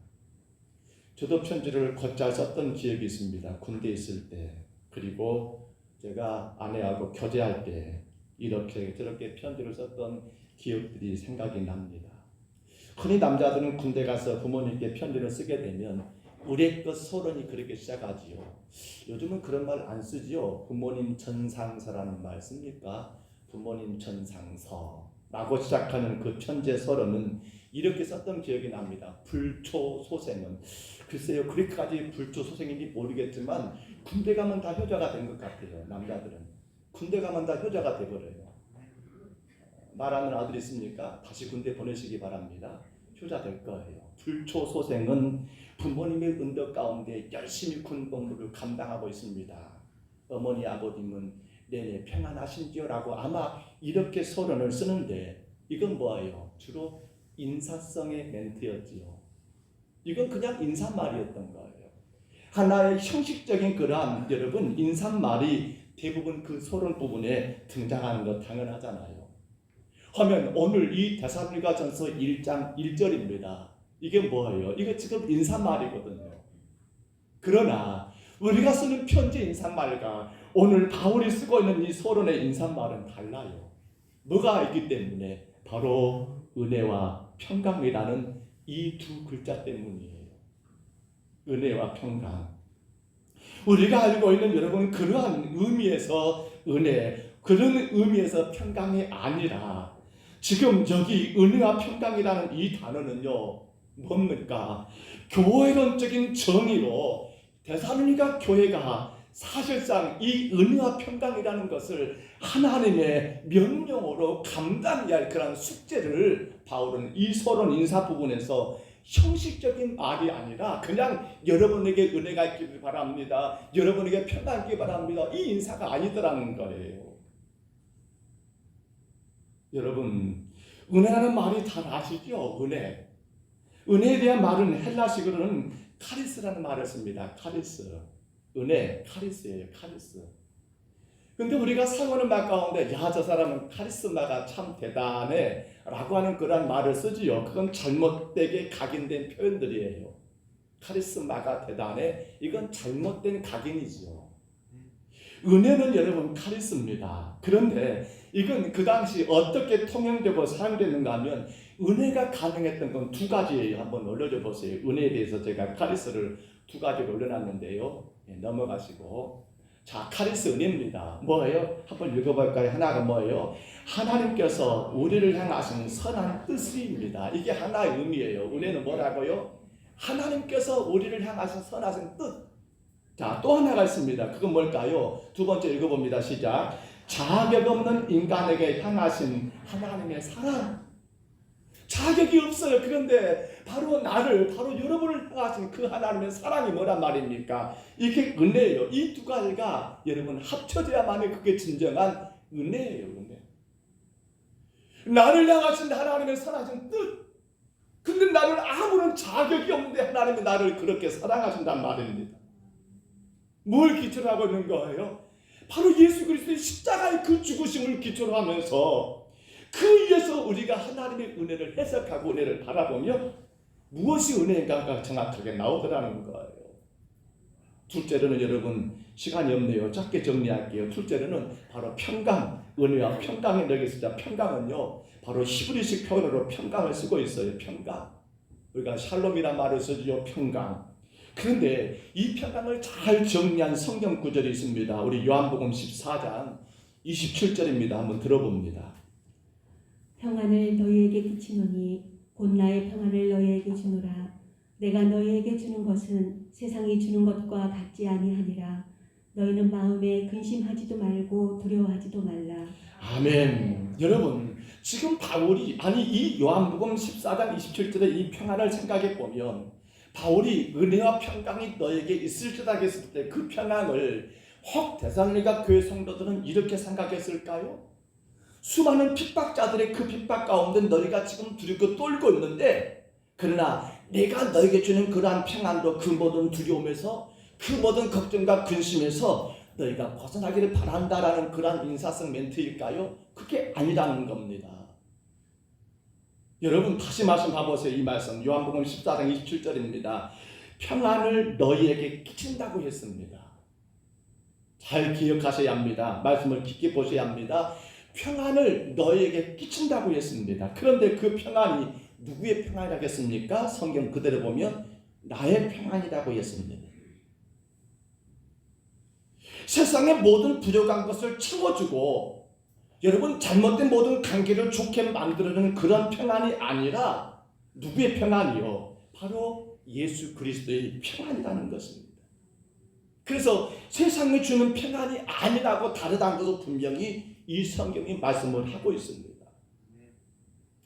저도 편지를 곧잘 썼던 기억이 있습니다. 군대에 있을 때 그리고 제가 아내하고 교제할 때 이렇게 저렇게 편지를 썼던 기억들이 생각이 납니다. 흔히 남자들은 군대 가서 부모님께 편지를 쓰게 되면 우리의 서론이 그렇게 시작하지요. 요즘은 그런 말 안 쓰지요. 부모님 전상서라는 말 씁니까? 부모님 전상서라고 시작하는 그 편지의 서론은 이렇게 썼던 기억이 납니다. 불초소생은 글쎄요 그렇게까지 불초소생인지 모르겠지만 군대 가면 다 효자가 된 것 같아요. 남자들은 군대 가면 다 효자가 돼버려요. 말하는 아들 있습니까? 다시 군대 보내시기 바랍니다. 효자 될 거예요. 불초소생은 부모님의 은덕 가운데 열심히 군 복무를 감당하고 있습니다. 어머니 아버님은 내내 평안하신지요라고 아마 이렇게 서론을 쓰는데 이건 뭐예요? 주로 인사성의 멘트였지요. 이건 그냥 인사말이었던 거예요. 하나의 형식적인 그러한 여러분 인사말이 대부분 그 서론 부분에 등장하는 거 당연하잖아요. 하면 오늘 이 데살로니가전서 1장 1절입니다. 이게 뭐예요? 이게 지금 인사말이거든요. 그러나 우리가 쓰는 편지 인사말과 오늘 바울이 쓰고 있는 이 서론의 인사말은 달라요. 뭐가 있기 때문에? 바로 은혜와 평강이라는 이 두 글자 때문이에요. 은혜와 평강. 우리가 알고 있는 여러분 그러한 의미에서 은혜, 그런 의미에서 평강이 아니라 지금 여기 은혜와 평강이라는 이 단어는요 뭡니까? 교회론적인 정의로 데살로니가 교회가 사실상 이 은혜와 평강이라는 것을 하나님의 명령으로 감당해야 할 그런 숙제를 바울은 이 서론 인사 부분에서 형식적인 말이 아니라 그냥 여러분에게 은혜가 있기를 바랍니다. 여러분에게 평강 있기를 바랍니다. 이 인사가 아니더라는 거예요. 여러분 은혜라는 말이 잘 아시죠? 은혜. 은혜에 대한 말은 헬라식으로는 카리스라는 말을 씁니다. 카리스. 은혜, 카리스예요. 카리스. 근데 우리가 사용하는 말 가운데 야, 저 사람은 카리스마가 참 대단해 라고 하는 그런 말을 쓰지요. 그건 잘못되게 각인된 표현들이에요. 카리스마가 대단해. 이건 잘못된 각인이지요. 은혜는 여러분 카리스입니다. 그런데 이건 그 당시 어떻게 통용되고 사용됐는가 하면 은혜가 가능했던 건 두 가지예요. 한번 올려줘 보세요. 은혜에 대해서 제가 카리스를 두 가지로 올려놨는데요. 넘어가시고. 자, 카리스 은혜입니다. 뭐예요? 한번 읽어볼까요? 하나가 뭐예요? 하나님께서 우리를 향하신 선한 뜻입니다. 이게 하나의 의미예요. 은혜는 뭐라고요? 하나님께서 우리를 향하신 선하신 뜻. 자, 또 하나가 있습니다. 그건 뭘까요? 두 번째 읽어봅니다. 시작. 자격 없는 인간에게 향하신 하나님의 사랑. 자격이 없어요. 그런데 바로 나를, 바로 여러분을 향하신 그 하나님의 사랑이 뭐란 말입니까? 이게 은혜예요. 이 두 가지가 여러분 합쳐져야만이 그게 진정한 은혜예요. 은혜. 나를 향하신 하나님의 사랑하신 뜻. 근데 나는 아무런 자격이 없는데 하나님이 나를 그렇게 사랑하신단 말입니다. 뭘 기초로 하고 있는 거예요? 바로 예수 그리스도의 십자가의 그 죽으심을 기초로 하면서 그 위에서 우리가 하나님의 은혜를 해석하고 은혜를 바라보며 무엇이 은혜인가가 정확하게 나오더라는 거예요. 둘째로는 여러분 시간이 없네요. 짧게 정리할게요. 둘째로는 바로 평강, 은혜와 평강에 넣겠습니다. 평강은요 바로 히브리식 표현으로 평강을 쓰고 있어요. 평강. 우리가 샬롬이란 말을 쓰죠. 평강. 그런데 이 평강을 잘 정리한 성경 구절이 있습니다. 우리 요한복음 14장 27절입니다. 한번 들어봅니다. 평안을 너희에게 끼치노니 곧 나의 평안을 너희에게 주노라. 내가 너희에게 주는 것은 세상이 주는 것과 같지 아니하니라. 너희는 마음에 근심하지도 말고 두려워하지도 말라. 아멘. 여러분 지금 바울이 이 요한복음 14장 27절의 이 평안을 생각해 보면 바울이 은혜와 평강이 너에게 있을지다 했을 때 그 평안을 혹 데살로니가 교회 성도들은 이렇게 생각했을까요? 수많은 핍박자들의 그 핍박 가운데 너희가 지금 두렵고 떨고 있는데 그러나 내가 너에게 주는 그러한 평안도 그 모든 두려움에서 그 모든 걱정과 근심에서 너희가 벗어나기를 바란다라는 그러한 인사성 멘트일까요? 그게 아니라는 겁니다. 여러분 다시 말씀 봐보세요. 이 말씀 요한복음 14장 27절입니다. 평안을 너희에게 끼친다고 했습니다. 잘 기억하셔야 합니다. 말씀을 깊게 보셔야 합니다. 평안을 너희에게 끼친다고 했습니다. 그런데 그 평안이 누구의 평안이라겠습니까? 성경 그대로 보면 나의 평안이라고 했습니다. 세상의 모든 부족한 것을 채워주고 여러분 잘못된 모든 관계를 좋게 만들어주는 그런 평안이 아니라 누구의 평안이요? 바로 예수 그리스도의 평안이라는 것입니다. 그래서 세상이 주는 평안이 아니라고 다르다는 것을 분명히 이 성경이 말씀을 하고 있습니다.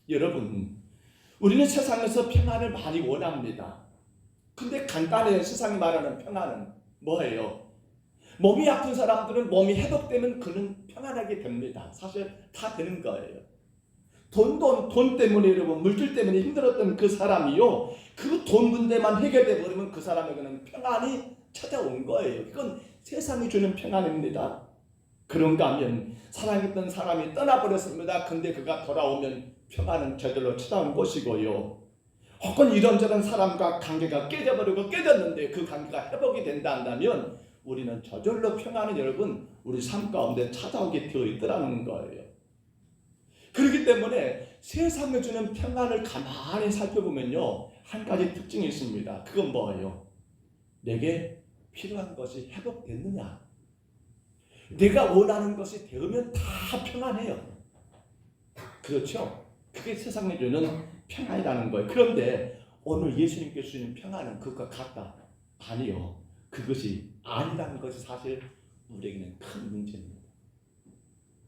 여러분 우리는 세상에서 평안을 많이 원합니다. 근데 간단해요. 세상이 말하는 평안은 뭐예요? 몸이 아픈 사람들은 몸이 회복되면 그는 평안하게 됩니다. 사실 다 되는 거예요. 돈 때문에 여러분 물질 때문에 힘들었던 그 사람이요. 그 돈 문제만 해결돼 버리면 그 사람에게는 평안이 찾아온 거예요. 이건 세상이 주는 평안입니다. 그런가 하면 사랑했던 사람이 떠나버렸습니다. 근데 그가 돌아오면 평안은 저절로 찾아온 것이고요. 혹은 이런저런 사람과 관계가 깨졌는데 그 관계가 회복이 된다 한다면 우리는 저절로 평안은 여러분 우리 삶 가운데 찾아오게 되어 있더라는 거예요. 그렇기 때문에 세상에 주는 평안을 가만히 살펴보면요, 한 가지 특징이 있습니다. 그건 뭐예요? 내게 필요한 것이 회복됐느냐? 내가 원하는 것이 되면 다 평안해요. 그렇죠? 그게 세상에 주는 평안이라는 거예요. 그런데 오늘 예수님께서 주신 평안은 그것과 같다? 아니요. 그것이 아니라는 것이 사실 우리에게는 큰 문제입니다.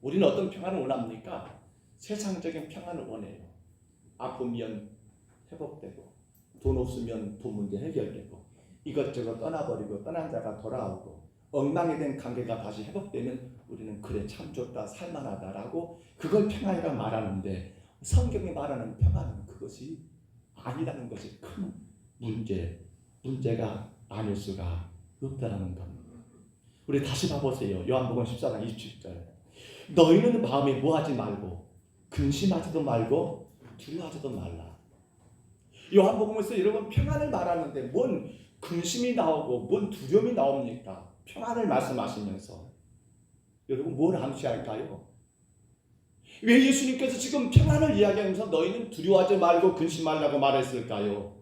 우리는 어떤 평안을 원합니까? 세상적인 평안을 원해요. 아프면 회복되고, 돈 없으면 돈 문제 해결되고, 이것저것 떠나버리고 떠난 자가 돌아오고, 엉망이 된 관계가 다시 회복되면 우리는 그래 참 좋다, 살만하다라고 그걸 평안이라고 말하는데, 성경이 말하는 평안은 그것이 아니라는 것이 큰 문제가 아닐 수가 없다는 겁니다. 우리 다시 봐보세요. 요한복음 14장 27절. 너희는 마음에 뭐하지 말고 근심하지도 말고 두려워하지도 말라. 요한복음에서 여러분 평안을 말하는데 뭔 근심이 나오고 뭔 두려움이 나옵니까? 평안을 말씀하시면서 여러분 뭘 암시할까요? 왜 예수님께서 지금 평안을 이야기하면서 너희는 두려워하지 말고 근심 말라고 말했을까요?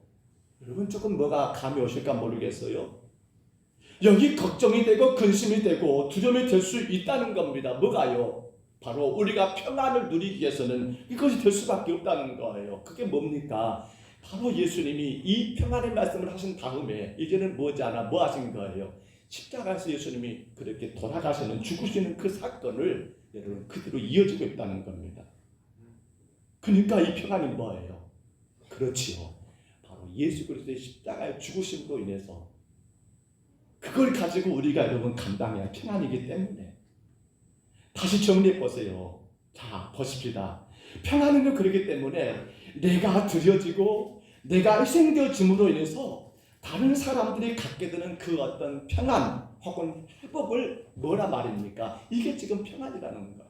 여러분 조금 뭐가 감이 오실까 모르겠어요. 여기 걱정이 되고 근심이 되고 두려움이 될 수 있다는 겁니다. 뭐가요? 바로 우리가 평안을 누리기 위해서는 이것이 될 수밖에 없다는 거예요. 그게 뭡니까? 바로 예수님이 이 평안의 말씀을 하신 다음에 이제는 뭐 하신 거예요? 십자가에서 예수님이 그렇게 돌아가시는 죽으시는 그 사건을 여러분 그대로 이어지고 있다는 겁니다. 그러니까 이 평안이 뭐예요? 그렇지요. 바로 예수 그리스도의 십자가의 죽으심으로 인해서 그걸 가지고 우리가 여러분 감당해야 평안이기 때문에 다시 정리해 보세요. 자, 보십시다. 평안은 그렇기 때문에 내가 드려지고 내가 희생되어짐으로 인해서 다른 사람들이 갖게 되는 그 어떤 평안 혹은 회복을 뭐라 말입니까? 이게 지금 평안이라는 거예요.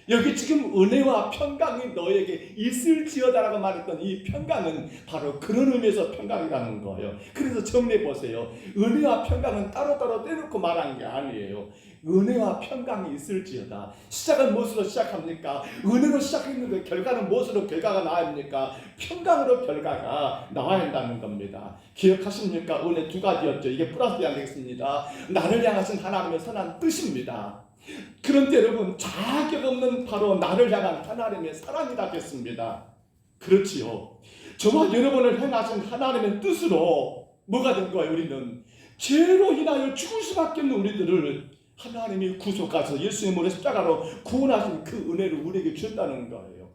여기 지금 은혜와 평강이 너에게 있을지어다라고 말했던 이 평강은 바로 그런 의미에서 평강이라는 거예요. 그래서 정리해 보세요. 은혜와 평강은 따로따로 떼놓고 말한 게 아니에요. 은혜와 평강이 있을지어다. 시작은 무엇으로 시작합니까? 은혜로 시작했는데 결과는 무엇으로 결과가 나옵니까? 평강으로 결과가 나와야 한다는 겁니다. 기억하십니까? 은혜 두 가지였죠. 이게 플러스가 되겠습니다. 나를 향하신 하나님의 선한 뜻입니다. 그런데 여러분 자격 없는 바로 나를 향한 하나님의 사랑이라겠습니다. 그렇지요. 저와 여러분을 향하신 하나님의 뜻으로 뭐가 된 거예요? 우리는 죄로 인하여 죽을 수밖에 없는 우리들을 하나님이 구속하셔서 예수님으로 십자가로 구원하신 그 은혜를 우리에게 주셨다는 거예요.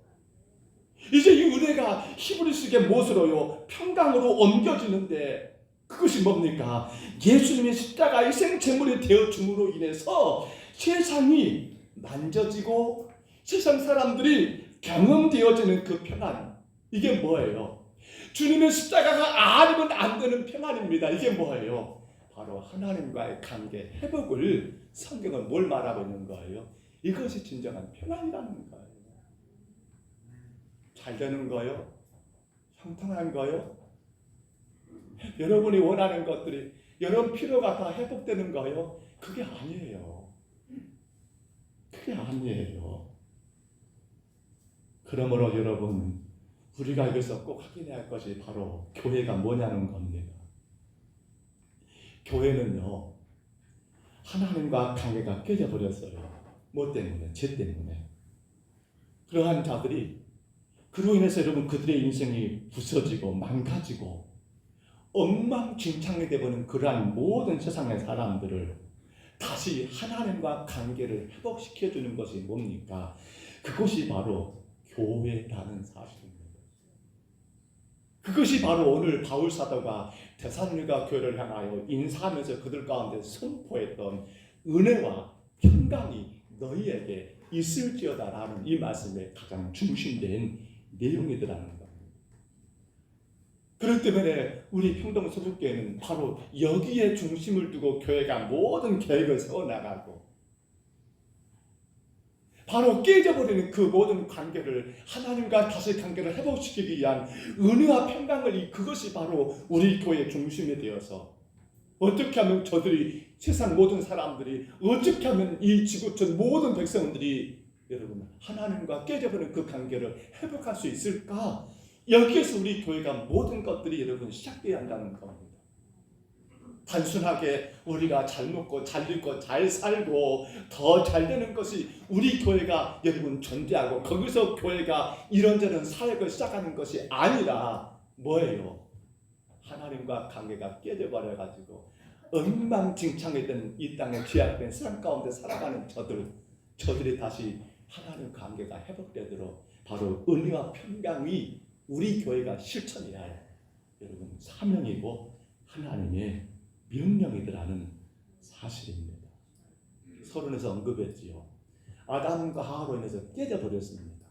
이제 이 은혜가 히브리식의 무엇으로요? 평강으로 옮겨지는데 그것이 뭡니까? 예수님의 십자가 희생제물이 되어줌으로 인해서 세상이 만져지고 세상 사람들이 경험되어지는 그 평안, 이게 뭐예요? 주님의 십자가가 아니면 안 되는 평안입니다. 이게 뭐예요? 바로 하나님과의 관계 회복을 성경은 뭘 말하고 있는 거예요? 이것이 진정한 평안이라는 거예요. 잘 되는 거요? 형통한 거요? 여러분이 원하는 것들이 여러분 필요가 다 회복되는 거요? 그게 아니에요. 그게 아니에요. 그러므로 여러분 우리가 여기서 꼭 확인해야 할 것이 바로 교회가 뭐냐는 겁니다. 교회는요 하나님과 관계가 깨져버렸어요. 뭐 때문에? 죄 때문에. 그러한 자들이 그로 인해서 여러분 그들의 인생이 부서지고 망가지고 엉망진창이 되어버린 그러한 모든 세상의 사람들을 다시 하나님과 관계를 회복시켜주는 것이 뭡니까? 그것이 바로 교회라는 사실입니다. 그것이 바로 오늘 바울 사도가 데살로니가 교회를 향하여 인사하면서 그들 가운데 선포했던 은혜와 평강이 너희에게 있을지어다라는 이 말씀의 가장 중심된 내용이더라는 겁니다. 그렇기 때문에 우리 평동서북교회는 바로 여기에 중심을 두고 교회가 모든 계획을 세워나가고 바로 깨져버리는 그 모든 관계를 하나님과 다시 관계를 회복시키기 위한 은혜와 평강을 그것이 바로 우리 교회의 중심이 되어서 어떻게 하면 저들이 세상 모든 사람들이 어떻게 하면 이 지구촌 모든 백성들이 여러분 하나님과 깨져버린 그 관계를 회복할 수 있을까? 여기에서 우리 교회가 모든 것들이 여러분 시작되어야 한다는 겁니다. 단순하게 우리가 잘 먹고 잘 입고 잘 살고 더 잘 되는 것이 우리 교회가 여러분 존재하고 거기서 교회가 이런저런 사역을 시작하는 것이 아니라 뭐예요? 하나님과 관계가 깨져버려 가지고 엉망진창했던 이 땅에 죄악된 삶 가운데 살아가는 저들이 다시 하나님 관계가 회복되도록 바로 은혜와 평강이 우리 교회가 실천해야 할 여러분 사명이고 하나님의 명령이더라는 사실입니다. 서론에서 언급했지요. 아담과 하와로 인해서 깨져버렸습니다.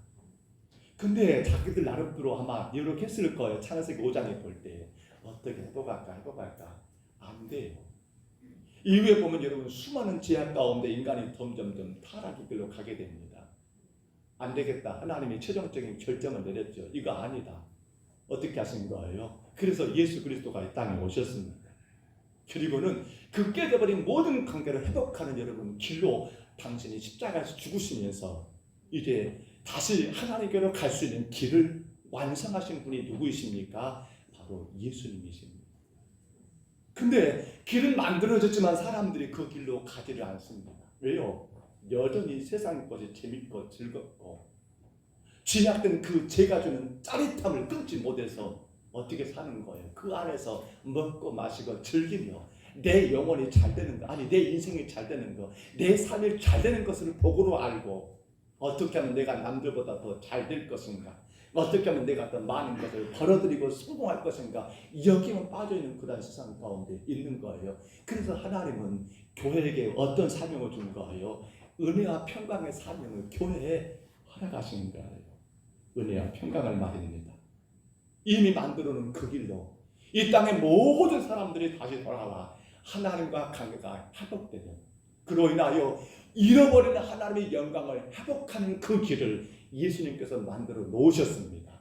근데 자기들 나름대로 아마 이렇게 했을 거예요. 창세기 5장에 볼 때 어떻게 해볼까 안 돼요. 이후에 보면 여러분 수많은 죄악 가운데 인간이 점점점 타락의 길로 가게 됩니다. 안 되겠다. 하나님이 최종적인 결정을 내렸죠. 이거 아니다. 어떻게 하신 거예요? 그래서 예수 그리스도가 이 땅에 오셨습니다. 그리고는 그 깨져버린 모든 관계를 회복하는 여러분 길로 당신이 십자가에서 죽으시면서 이제 다시 하나님께로 갈 수 있는 길을 완성하신 분이 누구이십니까? 바로 예수님이십니다. 근데 길은 만들어졌지만 사람들이 그 길로 가지를 않습니다. 왜요? 여전히 세상 것이 재밌고 즐겁고 죄악된 그 죄가 주는 짜릿함을 끊지 못해서 어떻게 사는 거예요? 그 안에서 먹고 마시고 즐기며 내 영혼이 잘 되는 거, 아니 내 인생이 잘 되는 거, 내 삶이 잘 되는 것을 복으로 알고 어떻게 하면 내가 남들보다 더 잘 될 것인가, 어떻게 하면 내가 더 많은 것을 벌어들이고 성공할 것인가, 여기만 빠져있는 그런 세상 가운데 있는 거예요. 그래서 하나님은 교회에게 어떤 사명을 준 거예요? 은혜와 평강의 사명을 교회에 허락하시는 거예요. 은혜와 평강을 말입니다. 이미 만들어놓은 그 길로 이 땅의 모든 사람들이 다시 돌아와 하나님과 관계가 회복되는, 그로 인하여 잃어버리는 하나님의 영광을 회복하는 그 길을 예수님께서 만들어 놓으셨습니다.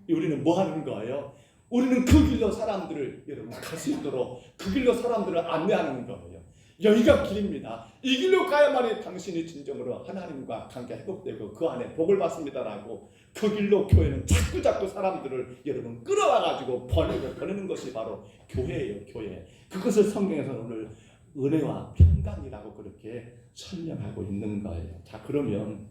우리는 뭐 하는 거예요? 우리는 그 길로 사람들을 여러분 갈 수 있도록 그 길로 사람들을 안내하는 거예요. 여기가 길입니다. 이 길로 가야만이 당신이 진정으로 하나님과 관계 회복되고 그 안에 복을 받습니다라고 그 길로 교회는 자꾸 사람들을 여러분 끌어와가지고 보내는 것이 바로 교회예요. 교회. 그것을 성경에서는 오늘 은혜와 평강이라고 그렇게 설명하고 있는 거예요. 자, 그러면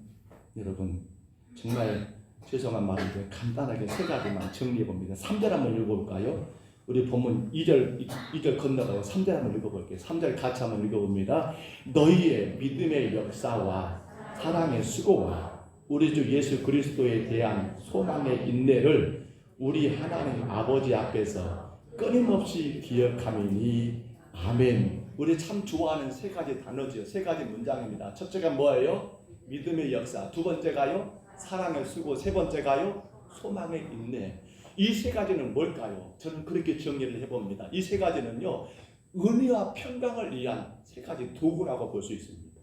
여러분 정말 죄송한 말인데 간단하게 세 가지만 정리해 봅니다. 3절 한번 읽어볼까요? 우리 본문 2절 건너가요. 3절 한번 읽어볼게요. 3절 같이 한번 읽어봅니다. 너희의 믿음의 역사와 사랑의 수고와 우리 주 예수 그리스도에 대한 소망의 인내를 우리 하나님 아버지 앞에서 끊임없이 기억하미니 아멘. 우리 참 좋아하는 세 가지 단어죠. 세 가지 문장입니다. 첫째가 뭐예요? 믿음의 역사. 두 번째가요? 사랑의 수고. 세 번째가요? 소망의 인내. 이 세 가지는 뭘까요? 저는 그렇게 정리를 해봅니다. 이 세 가지는요, 은혜와 평강을 위한 세 가지 도구라고 볼 수 있습니다.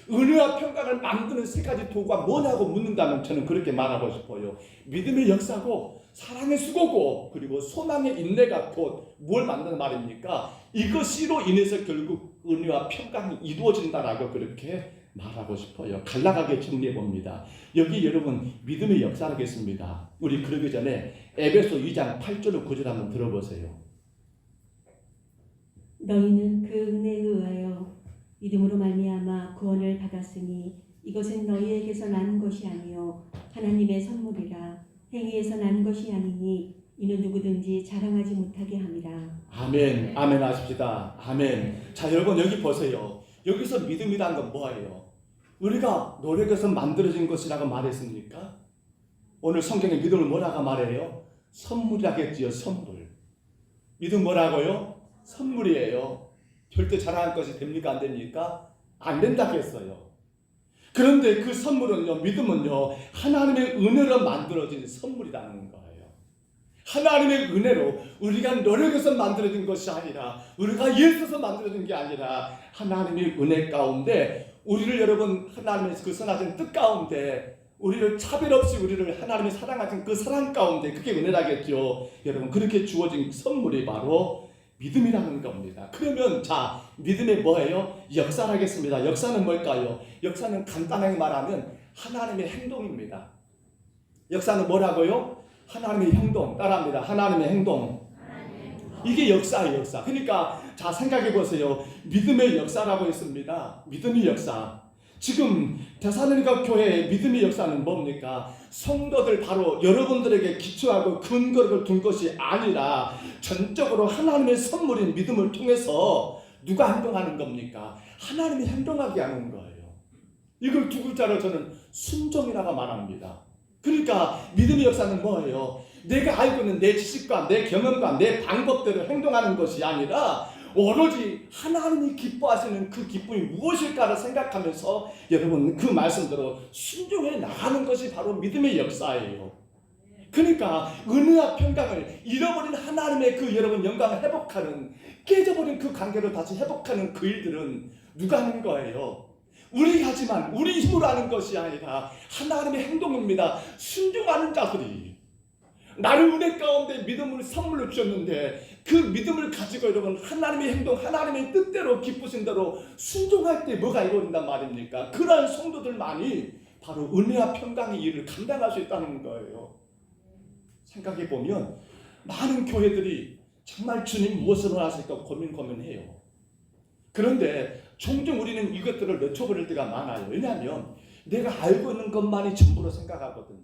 은혜와 평강을 만드는 세 가지 도구가 뭐냐고 묻는다면 저는 그렇게 말하고 싶어요. 믿음의 역사고 사랑의 수고고 그리고 소망의 인내가 곧 뭘 만드는 말입니까? 이것으로 인해서 결국 은혜와 평강이 이루어진다라고 그렇게 말하고 싶어요. 간략하게 정리해 봅니다. 여기 여러분 믿음의 역사라겠습니다. 우리 그러기 전에 에베소 2장 8절로 9절 한번 들어보세요. 너희는 그 은혜에 의하여 믿음으로 말미암아 구원을 받았으니 이것은 너희에게서 난 것이 아니요 하나님의 선물이라. 행위에서 난 것이 아니니 이는 누구든지 자랑하지 못하게 함이라. 아멘. 아멘 하십시다. 아멘. 자, 여러분 여기 보세요. 여기서 믿음이란 건 뭐예요? 우리가 노력해서 만들어진 것이라고 말했습니까? 오늘 성경에 믿음을 뭐라고 말해요? 선물이라겠지요. 선물. 믿음 뭐라고요? 선물이에요. 절대 자랑할 것이 됩니까? 안 됩니까? 안 된다고 했어요. 그런데 그 선물은요, 믿음은요, 하나님의 은혜로 만들어진 선물이라는 거예요. 하나님의 은혜로 우리가 노력해서 만들어진 것이 아니라, 우리가 애써서 만들어진 게 아니라, 하나님의 은혜 가운데 우리를, 여러분, 하나님의 그 선하신 뜻 가운데 우리를 차별 없이 우리를 하나님이 사랑하신 그 사랑 가운데, 그게 은혜라겠죠. 여러분, 그렇게 주어진 선물이 바로 믿음이라는 겁니다. 그러면 자, 믿음이 뭐예요? 역사라겠습니다. 역사는 뭘까요? 역사는 간단하게 말하면 하나님의 행동입니다. 역사는 뭐라고요? 하나님의 행동. 따라합니다. 하나님의 행동. 이게 역사예요, 역사. 그러니까 자, 생각해 보세요. 믿음의 역사라고 했습니다. 믿음의 역사. 지금 데살로니가 교회의 믿음의 역사는 뭡니까? 성도들, 바로 여러분들에게 기초하고 근거를 둔 것이 아니라 전적으로 하나님의 선물인 믿음을 통해서 누가 행동하는 겁니까? 하나님이 행동하게 하는 거예요. 이걸 두 글자로 저는 순종이라고 말합니다. 그러니까 믿음의 역사는 뭐예요? 내가 알고 있는 내 지식과 내 경험과 내 방법대로 행동하는 것이 아니라 오로지 하나님이 기뻐하시는 그 기쁨이 무엇일까를 생각하면서 여러분 그 말씀대로 순종해 나가는 것이 바로 믿음의 역사예요. 그러니까 은혜와 평강을 잃어버린 하나님의 그 여러분 영광을 회복하는, 깨져버린 그 관계를 다시 회복하는 그 일들은 누가 하는 거예요? 우리가 하지만 우리 힘으로 하는 것이 아니라 하나님의 행동입니다. 순종하는 자들이, 나를 은혜 가운데 믿음을 선물로 주셨는데 그 믿음을 가지고 여러분 하나님의 행동, 하나님의 뜻대로 기쁘신 대로 순종할 때 뭐가 이루어진단 말입니까? 그러한 성도들만이 바로 은혜와 평강의 일을 감당할 수 있다는 거예요. 생각해 보면 많은 교회들이 정말 주님 무엇을 원하실까 고민해요. 그런데 종종 우리는 이것들을 늦춰버릴 때가 많아요. 왜냐하면 내가 알고 있는 것만이 전부로 생각하거든요.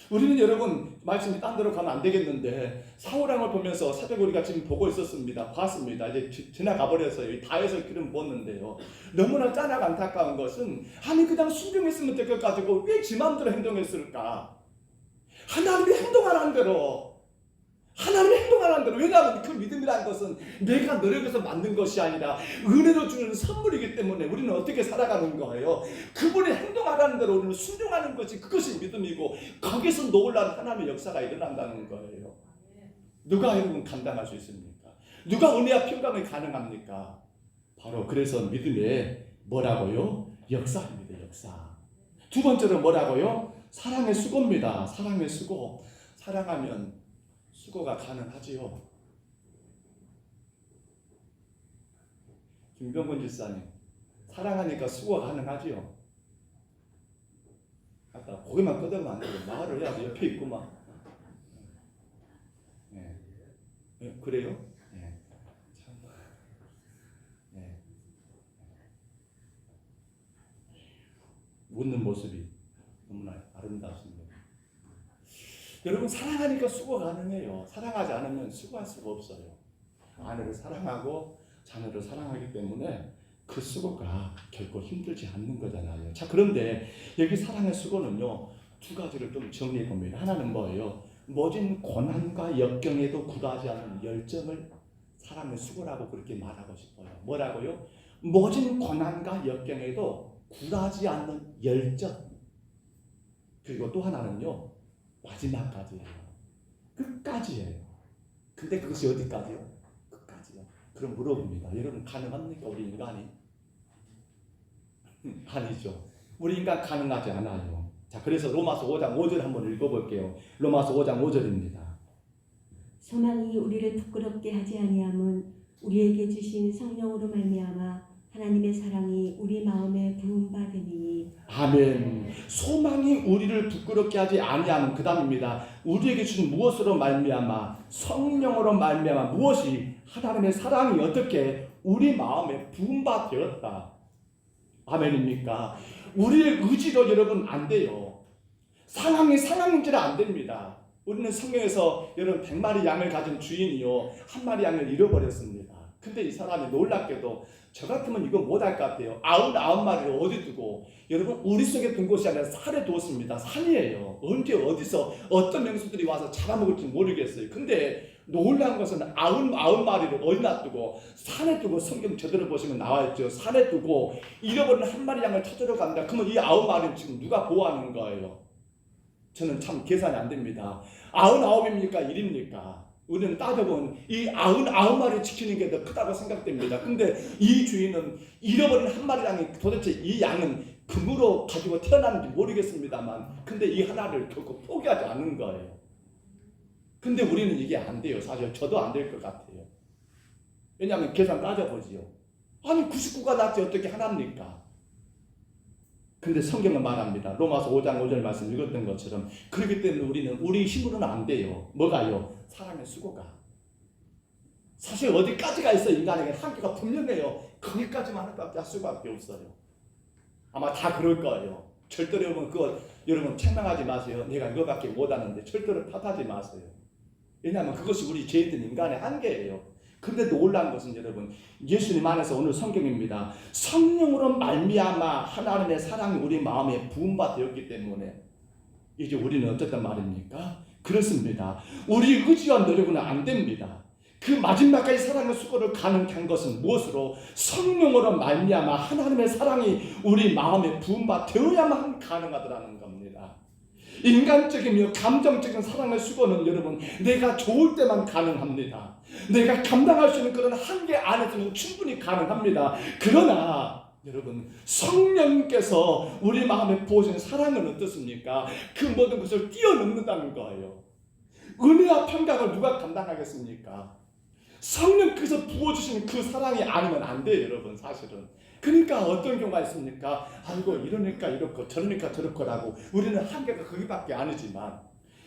우리는 여러분 말씀이 딴 데로 가면 안 되겠는데, 사울왕을 보면서 새벽 우리가 지금 보고 있었습니다. 봤습니다. 이제 지나가 버렸어요. 다해서 길은 보았는데요. 너무나 짠하고 안타까운 것은, 아니 그냥 순종했으면 될 것 가지고 왜 지 마음대로 행동했을까? 하나님이 행동하라는 대로, 하나님이 행동하라는 대로. 왜냐하면 그 믿음이라는 것은 내가 노력해서 만든 것이 아니라 은혜로 주는 선물이기 때문에 우리는 어떻게 살아가는 거예요? 그분이 행동하라는 대로 우리는 순종하는 것이, 그것이 믿음이고, 거기서 놀라운 하나님의 역사가 일어난다는 거예요. 누가 여러분 감당할 수 있습니까? 누가 은혜와 평강이 가능합니까? 바로 그래서 믿음의 뭐라고요? 역사입니다. 역사. 두 번째로 뭐라고요? 사랑의 수고입니다. 사랑의 수고. 사랑하면 수고가 가능하지요. 김병곤 집사님, 사랑하니까 수고가 가능하지요. 아까 고개만 끄덕으면 안 되고 말을 해야지. 옆에 있구만. 네. 네, 그래요? 네. 참. 네. 웃는 모습이 너무나 아름답습니다. 여러분, 사랑하니까 수고 가능해요. 사랑하지 않으면 수고할 수가 없어요. 아내를 사랑하고 자녀를 사랑하기 때문에 그 수고가 결코 힘들지 않는 거잖아요. 자, 그런데 여기 사랑의 수고는요, 두 가지를 좀 정리해 봅니다. 하나는 뭐예요? 모진 고난과 역경에도 굴하지 않는 열정을 사랑의 수고라고 그렇게 말하고 싶어요. 뭐라고요? 모진 고난과 역경에도 굴하지 않는 열정. 그리고 또 하나는요, 마지막까지예요. 끝까지예요. 근데 그것이 어디까지요? 끝까지요. 그럼 물어봅니다. 여러분, 가능합니까? 우리 인간이? 아니죠. 우리 인간 가능하지 않아요. 자, 그래서 로마서 5장 5절 한번 읽어볼게요. 로마서 5장 5절입니다. 소망이 우리를 부끄럽게 하지 아니함은 우리에게 주신 성령으로 말미암아 하나님의 사랑이 우리 마음에 부음받으니. 아멘. 소망이 우리를 부끄럽게 하지 아니함은 그 다음입니다. 우리에게 주신 무엇으로 말미암아? 성령으로 말미암아. 무엇이? 하나님의 사랑이 어떻게 우리 마음에 부음받되었다. 아멘입니까? 우리의 의지로 여러분 안 돼요. 상황이 상황인지는 안 됩니다. 우리는 성경에서 여러분 100마리 양을 가진 주인이요, 한 마리 양을 잃어버렸습니다. 근데 이 사람이 놀랍게도 저 같으면 이거 못할 것 같아요. 99마리를 어디 두고, 여러분 우리 속에 둔 곳이 아니라 산에 두었습니다. 산이에요. 언제 어디서 어떤 명수들이 와서 잡아먹을지 모르겠어요. 근데 놀라운 것은 99마리를 어디다 두고 산에 두고 성경 제대로 보시면 나와있죠. 산에 두고 잃어버린 한 마리 양을 찾으러 간다. 그러면 이 9마리는 지금 누가 보호하는 거예요? 저는 참 계산이 안 됩니다. 99입니까? 1입니까? 우리는 따져보면 이 99마리 지키는 게 더 크다고 생각됩니다. 근데 이 주인은 잃어버린 한 마리 양이 도대체 이 양은 금으로 가지고 태어났는지 모르겠습니다만 근데 이 하나를 결코 포기하지 않는 거예요. 근데 우리는 이게 안 돼요. 사실 저도 안 될 것 같아요. 왜냐하면 계산 따져보지요. 아니 99가 낫지 어떻게 하나입니까? 근데 성경은 말합니다. 로마서 5장 5절 말씀 읽었던 것처럼 그렇기 때문에 우리는 우리 힘으로는 안 돼요. 뭐가요? 사랑의 수고가. 사실 어디까지가 있어 인간에게 한계가 분명해요. 거기까지만 할 수밖에 없어요. 아마 다 그럴 거예요. 절대로 여러분 책망하지 마세요. 내가 이거밖에 못하는데 절대로 탓하지 마세요. 왜냐하면 그것이 우리 죄인된 인간의 한계예요. 그런데 놀라운 것은 여러분 예수님 안에서 오늘 성경입니다. 성령으로 말미암아 하나님의 사랑이 우리 마음에 부음받았기 때문에 이제 우리는 어쨌든 말입니까? 그렇습니다. 우리 의지와 노력은 안 됩니다. 그 마지막까지 사랑의 수고를 가능한 것은 무엇으로? 성령으로 말미암아 하나님의 사랑이 우리 마음에 부음받아야만 가능하더라는 겁니다. 인간적이며 감정적인 사랑의 수고는 여러분 내가 좋을 때만 가능합니다. 내가 감당할 수 있는 그런 한계 안에서는 충분히 가능합니다. 그러나 여러분 성령께서 우리 마음에 부어진 사랑은 어떻습니까? 그 모든 것을 뛰어넘는다는 거예요. 은혜와 평강을 누가 감당하겠습니까? 성령께서 부어주시는 그 사랑이 아니면 안 돼요 여러분 사실은. 그러니까 어떤 경우가 있습니까? 아이고 이러니까 이렇고 저러니까 저렇고라고 우리는 한계가 거기밖에 아니지만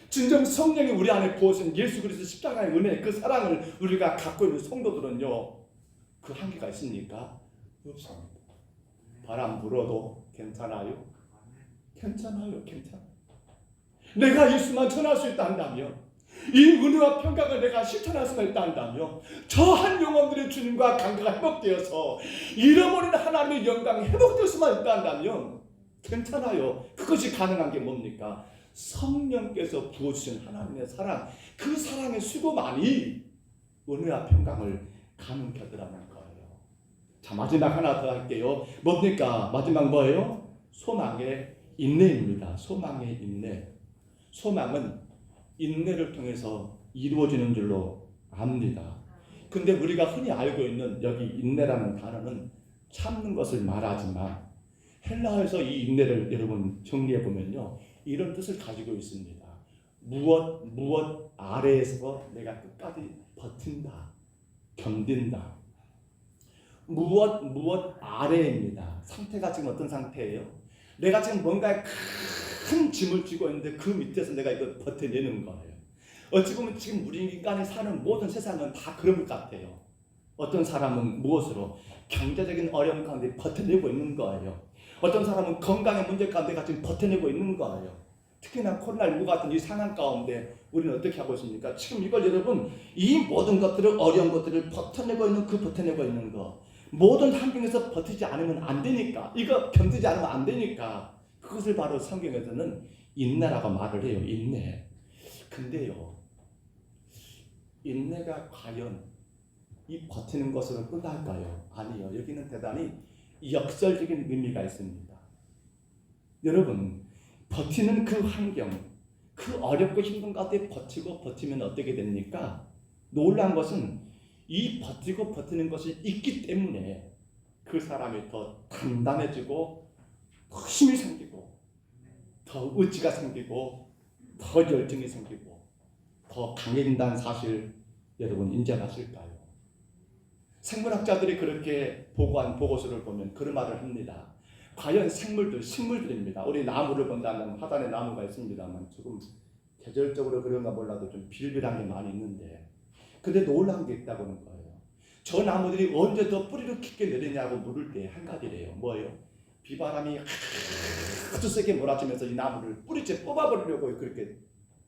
진정 성령이 우리 안에 부어진 예수 그리스도 십자가의 은혜 그 사랑을 우리가 갖고 있는 성도들은요 그 한계가 있습니까? 없습니다. 바람 불어도 괜찮아요? 괜찮아요. 내가 예수만 전할 수 있다 한다면 이 은혜와 평강을 내가 실천할 수가 있다 한다면 저 한 영혼들의 주님과 관계가 회복되어서 잃어버린 하나님의 영광이 회복될 수만 있다 한다면 괜찮아요. 그것이 가능한 게 뭡니까? 성령께서 부어주신 하나님의 사랑 그 사랑의 수고만이 은혜와 평강을 가능케 하더라는 거예요. 자 마지막 하나 더 할게요. 뭡니까? 마지막 뭐예요? 소망의 인내입니다. 소망의 인내. 소망은 인내를 통해서 이루어지는 줄로 압니다. 근데 우리가 흔히 알고 있는 여기 인내라는 단어는 참는 것을 말하지만 헬라어에서 이 인내를 여러분 정리해 보면요 이런 뜻을 가지고 있습니다. 무엇 아래에서 내가 끝까지 버틴다, 견딘다. 무엇 아래입니다. 상태가 지금 어떤 상태예요? 내가 지금 뭔가 큰 짐을 쥐고 있는데 그 밑에서 내가 이걸 버텨내는 거예요. 어찌 보면 지금 우리 인간이 사는 모든 세상은 다 그런 것 같아요. 어떤 사람은 무엇으로? 경제적인 어려움 가운데 버텨내고 있는 거예요. 어떤 사람은 건강의 문제 가운데 지금 버텨내고 있는 거예요. 특히나 코로나19 같은 이 상황 가운데 우리는 어떻게 하고 있습니까? 지금 이걸 여러분 이 모든 것들을 어려운 것들을 버텨내고 있는 버텨내고 있는 거 모든 환경에서 버티지 않으면 안 되니까 이거 견디지 않으면 안 되니까 그것을 바로 성경에서는 인내라고 말을 해요. 인내. 근데요 인내가 과연 이 버티는 것으로 끝날까요? 아니요. 여기는 대단히 역설적인 의미가 있습니다. 여러분 버티는 그 환경 그 어렵고 힘든 가운데 버티면 어떻게 됩니까? 놀라운 것은 이 버티고 버티는 것이 있기 때문에 그 사람이 더 단단해지고 더 힘이 생기고 더 의지가 생기고 더 열정이 생기고 더 강해진다는 사실 여러분 인정하실까요? 생물학자들이 그렇게 보고한 보고서를 보면 그런 말을 합니다. 과연 식물들입니다. 우리 나무를 본다면 화단에 나무가 있습니다만 조금 계절적으로 그런가 몰라도 좀 비일비일한 게 많이 있는데 근데 놀라운 게 있다고 하는 거예요. 저 나무들이 언제 더 뿌리를 깊게 내리냐고 물을 때 한 가지래요. 뭐예요? 비바람이 아주 세게 몰아치면서 이 나무를 뿌리째 뽑아버리려고 그렇게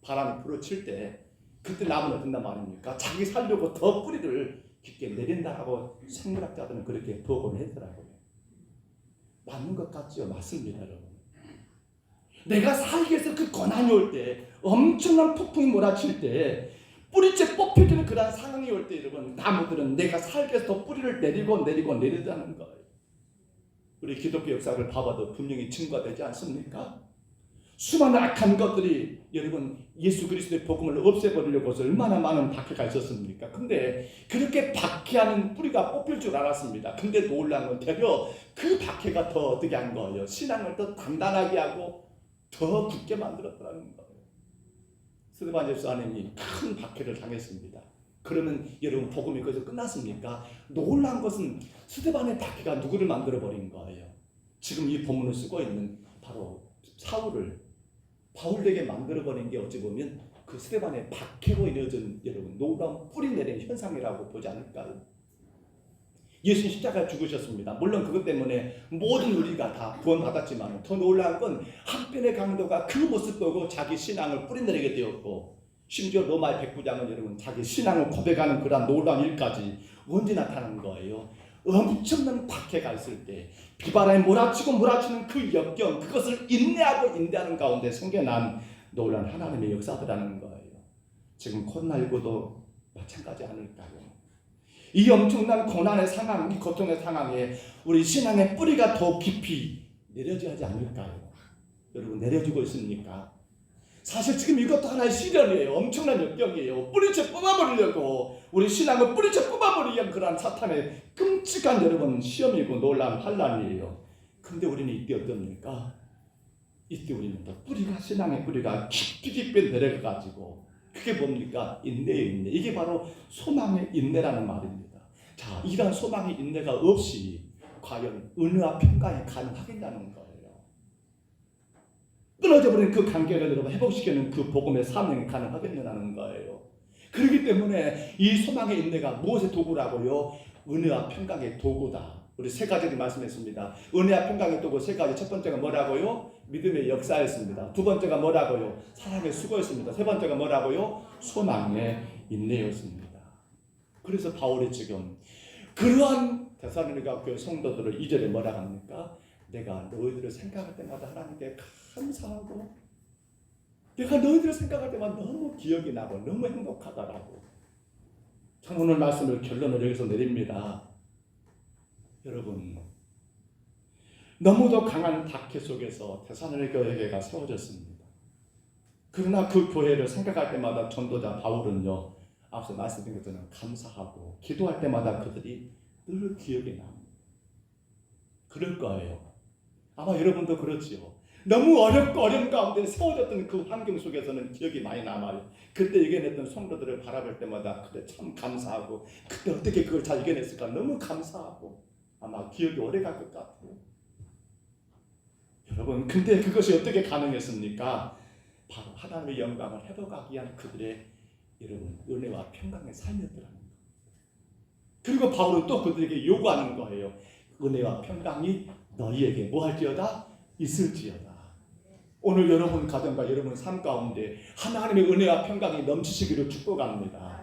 바람이 불어칠 때 그때 나무는 어떤단 말입니까? 자기 살려고 더 뿌리를 깊게 내린다라고 생물학자들은 그렇게 보고를 했더라고요. 맞는 것 같죠? 맞습니다, 여러분. 내가 살기 위해서 그 고난이 올 때, 엄청난 폭풍이 몰아칠 때 뿌리째 뽑혀지는 그런 상황이 올 때 여러분, 나무들은 내가 살기 위해서 더 뿌리를 내리자는 거예요. 우리 기독교 역사를 봐봐도 분명히 증거되지 않습니까? 수많은 악한 것들이 여러분 예수 그리스도의 복음을 없애버리려고 해서 얼마나 많은 박해가 있었습니까? 근데 그렇게 박해하는 뿌리가 뽑힐 줄 알았습니다. 근데 놀라운 건 되려 그 박해가 더 어떻게 한 거예요? 신앙을 더 단단하게 하고 더 굳게 만들었다는 거예요. 스데반 집사님이 큰 박해를 당했습니다. 그러면 여러분 복음이 거기서 끝났습니까? 놀라운 것은 스데반의 박해가 누구를 만들어버린 거예요? 지금 이 본문을 쓰고 있는 바로 사울을 바울에게 만들어버린 게 어찌 보면 그 스데반의 박해로 이어진 여러분 놀라운 뿌리 내린 현상이라고 보지 않을까요? 예수님 십자가에 죽으셨습니다. 물론 그것 때문에 모든 우리가 다 구원받았지만 더 놀라운 건 한편의 강도가 그 모습 보고 자기 신앙을 뿌리내리게 되었고, 심지어 로마의 백부장은 여러분 자기 신앙을 고백하는 그런 놀라운 일까지 언제 나타난 거예요? 엄청난 박해가 있을 때 비바람에 몰아치는 그 역경, 그것을 인내하는 가운데 생겨난 놀라운 하나님의 역사들이라는 거예요. 지금 코로나19도 마찬가지 아닐까요? 이 엄청난 고난의 상황, 이 고통의 상황에 우리 신앙의 뿌리가 더 깊이 내려져야 하지 않을까요? 여러분 내려지고 있습니까? 사실 지금 이것도 하나의 시련이에요. 엄청난 역경이에요. 뿌리채 뽑아버리려고 우리 신앙을 뿌리채 뽑아버리려는 그런 사탄의 끔찍한 여러분 시험이고 놀라운 환란이에요. 근데 우리는 이때 어떻습니까? 이때 우리는 더 뿌리가, 신앙의 뿌리가 깊이 내려가가지고, 그게 뭡니까? 인내의 인내. 이게 바로 소망의 인내라는 말입니다. 자, 이런 소망의 인내가 없이 과연 은혜와 평강이 가능하겠냐는 거예요. 끊어져 버린 그 관계를 여러분 회복시키는 그 복음의 사명이 가능하겠냐는 거예요. 그렇기 때문에 이 소망의 인내가 무엇의 도구라고요? 은혜와 평강의 도구다. 우리 세 가지를 말씀했습니다. 은혜와 평강의 도구 세 가지. 첫 번째가 뭐라고요? 믿음의 역사였습니다. 두 번째가 뭐라고요? 사랑의 수고였습니다. 세 번째가 뭐라고요? 소망의 인내였습니다. 그래서 바울이 지금 그러한 데살로니가 교회 성도들을 2절에 뭐라 합니까? 내가 너희들을 생각할 때마다 하나님께 감사하고, 내가 너희들을 생각할 때마다 너무 기억이 나고 너무 행복하다라고. 전 오늘 말씀을 결론을 여기서 내립니다. 여러분, 너무도 강한 박해 속에서 데살로니가 교회가 세워졌습니다. 그러나 그 교회를 생각할 때마다 전도자 바울은요, 앞서 말씀드린 것처럼 감사하고 기도할 때마다 그들이 늘 기억이 납니다. 그럴 거예요. 아마 여러분도 그렇지요. 너무 어렵고 어려운 가운데 세워졌던 그 환경 속에서는 기억이 많이 남아요. 그때 이겨냈던 성도들을 바라볼 때마다 그때 참 감사하고, 그때 어떻게 그걸 잘 이겨냈을까 너무 감사하고, 아마 기억이 오래갈 것 같아요. 여러분, 근데 그것이 어떻게 가능했습니까? 바로 하나님의 영광을 회복하기 위한 그들의 여러분 은혜와 평강의 삶이었더라는 거예요. 그리고 바울은 또 그들에게 요구하는 거예요. 은혜와 평강이 너희에게 뭐할지어다? 있을지어다. 오늘 여러분 가정과 여러분 삶 가운데 하나님의 은혜와 평강이 넘치시기를 축복합니다.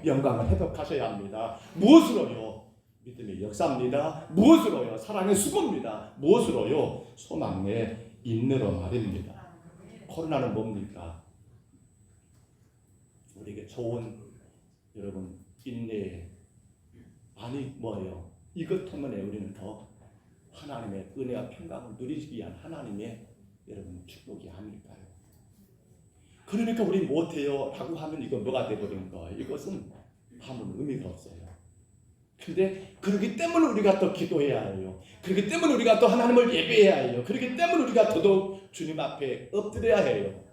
영광을 회복하셔야 합니다. 무엇으로요? 믿음의 역사입니다. 무엇으로요? 사랑의 수고입니다. 무엇으로요? 소망의 인내로 말입니다. 코로나는 뭡니까? 우리에게 좋은 여러분 인내 아니 뭐예요? 이것 때문에 우리는 더 하나님의 은혜와 평강을 누리기 위한 하나님의 여러분 축복이 아닐까요? 그러니까 우리 못해요 라고 하면 이건 뭐가 되어버린 거예요? 이것은 아무 의미가 없어요. 근데 그렇기 때문에 우리가 더 기도해야 해요. 그렇기 때문에 우리가 또 하나님을 예배해야 해요. 그렇기 때문에 우리가 더더욱 주님 앞에 엎드려야 해요.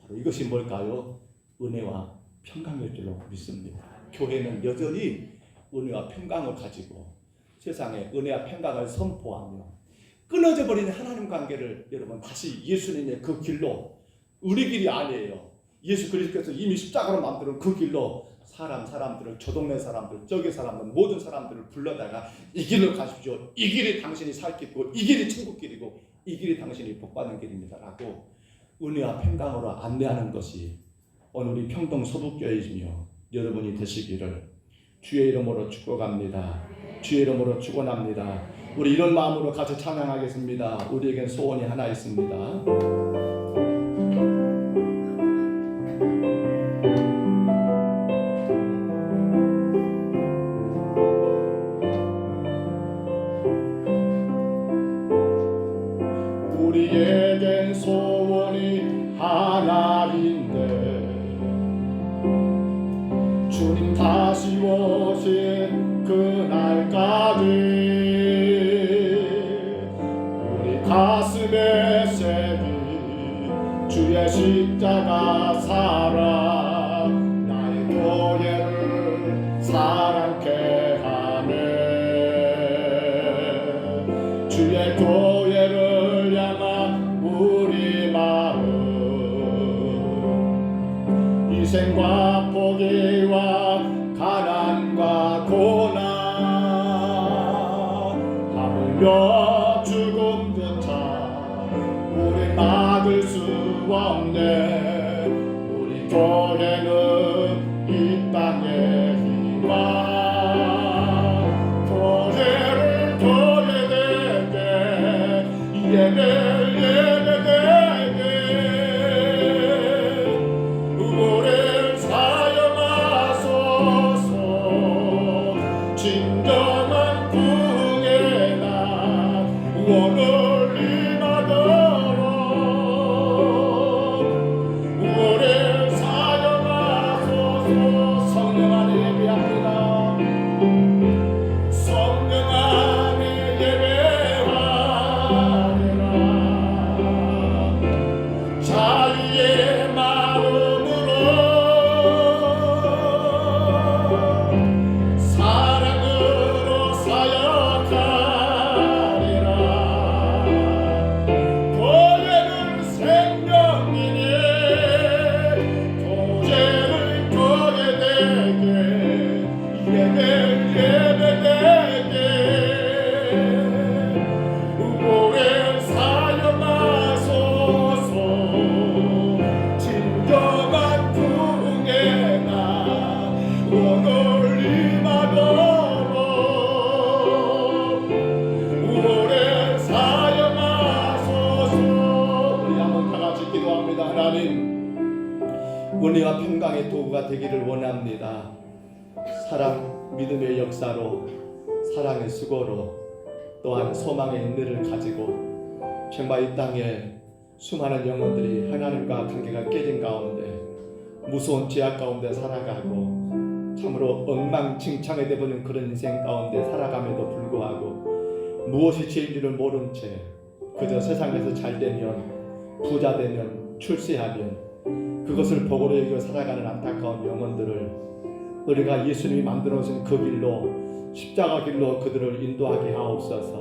바로 이것이 뭘까요? 은혜와 평강일 줄로 믿습니다. 교회는 여전히 은혜와 평강을 가지고 세상에 은혜와 평강을 선포하며 끊어져 버린 하나님 관계를 여러분 다시 예수님의 그 길로, 우리 길이 아니에요. 예수 그리스도께서 이미 십자가로 만드는 그 길로 사람들을, 저 동네 사람들, 저기 사람들, 모든 사람들을 불러다가 이 길로 가십시오. 이 길이 당신이 살 길이고, 이 길이 천국길이고, 이 길이 당신이 복받는 길입니다 라고 은혜와 평강으로 안내하는 것이 오늘 우리 평동 소북교회이시며 여러분이 되시기를 주의 이름으로 축복합니다. 주의 이름으로 축원합니다. 우리 이런 마음으로 같이 찬양하겠습니다. 우리에겐 소원이 하나 있습니다. 우리에겐 소원이 하나인데 주님 다시 오실 그날까지 우리 가슴에 새긴 주의 십자가 사랑 나의 교회를 사랑케 하네. 주의 교회를 향한 우리 마음 희생과 포기와 가난과 고난 하물며 죽음조차 우리 막을 수 없네. 우리 교회는 이 땅의 희망 교회를 교회되게 예배되게 우리를 사용하소서. 진정한 부흥의 날 원을 임하도록 우리를 사용하소서. 성령 안에 예배합니다. 성령 안에 예배하리라. 자유의 마음으로 사랑으로 사역하리라. 교회는 생명이니 교제를 교회되게 예배되게 우리를 사용하소서. 진정한 부흥의 날 원을 임하도록 우리를 사용하소서. 우리 한번 다 같이 기도합니다. 하나님, 은혜와 평강의 도구가 되기를 원합니다. 사랑, 믿음의 역사로, 사랑의 수고로, 또한 소망의 인내를 가지고 정말 이 땅에 수많은 영혼들이 하나님과 관계가 깨진 가운데 무서운 죄악 가운데 살아가고 참으로 엉망진창이 되어버린 그런 인생 가운데 살아감에도 불구하고 무엇이 죄인지를 모른 채 그저 세상에서 잘되면 부자되면 출세하면 그것을 복으로 여기고 살아가는 안타까운 영혼들을 우리가 예수님이 만들어 오신 그 길로 십자가 길로 그들을 인도하게 하옵소서.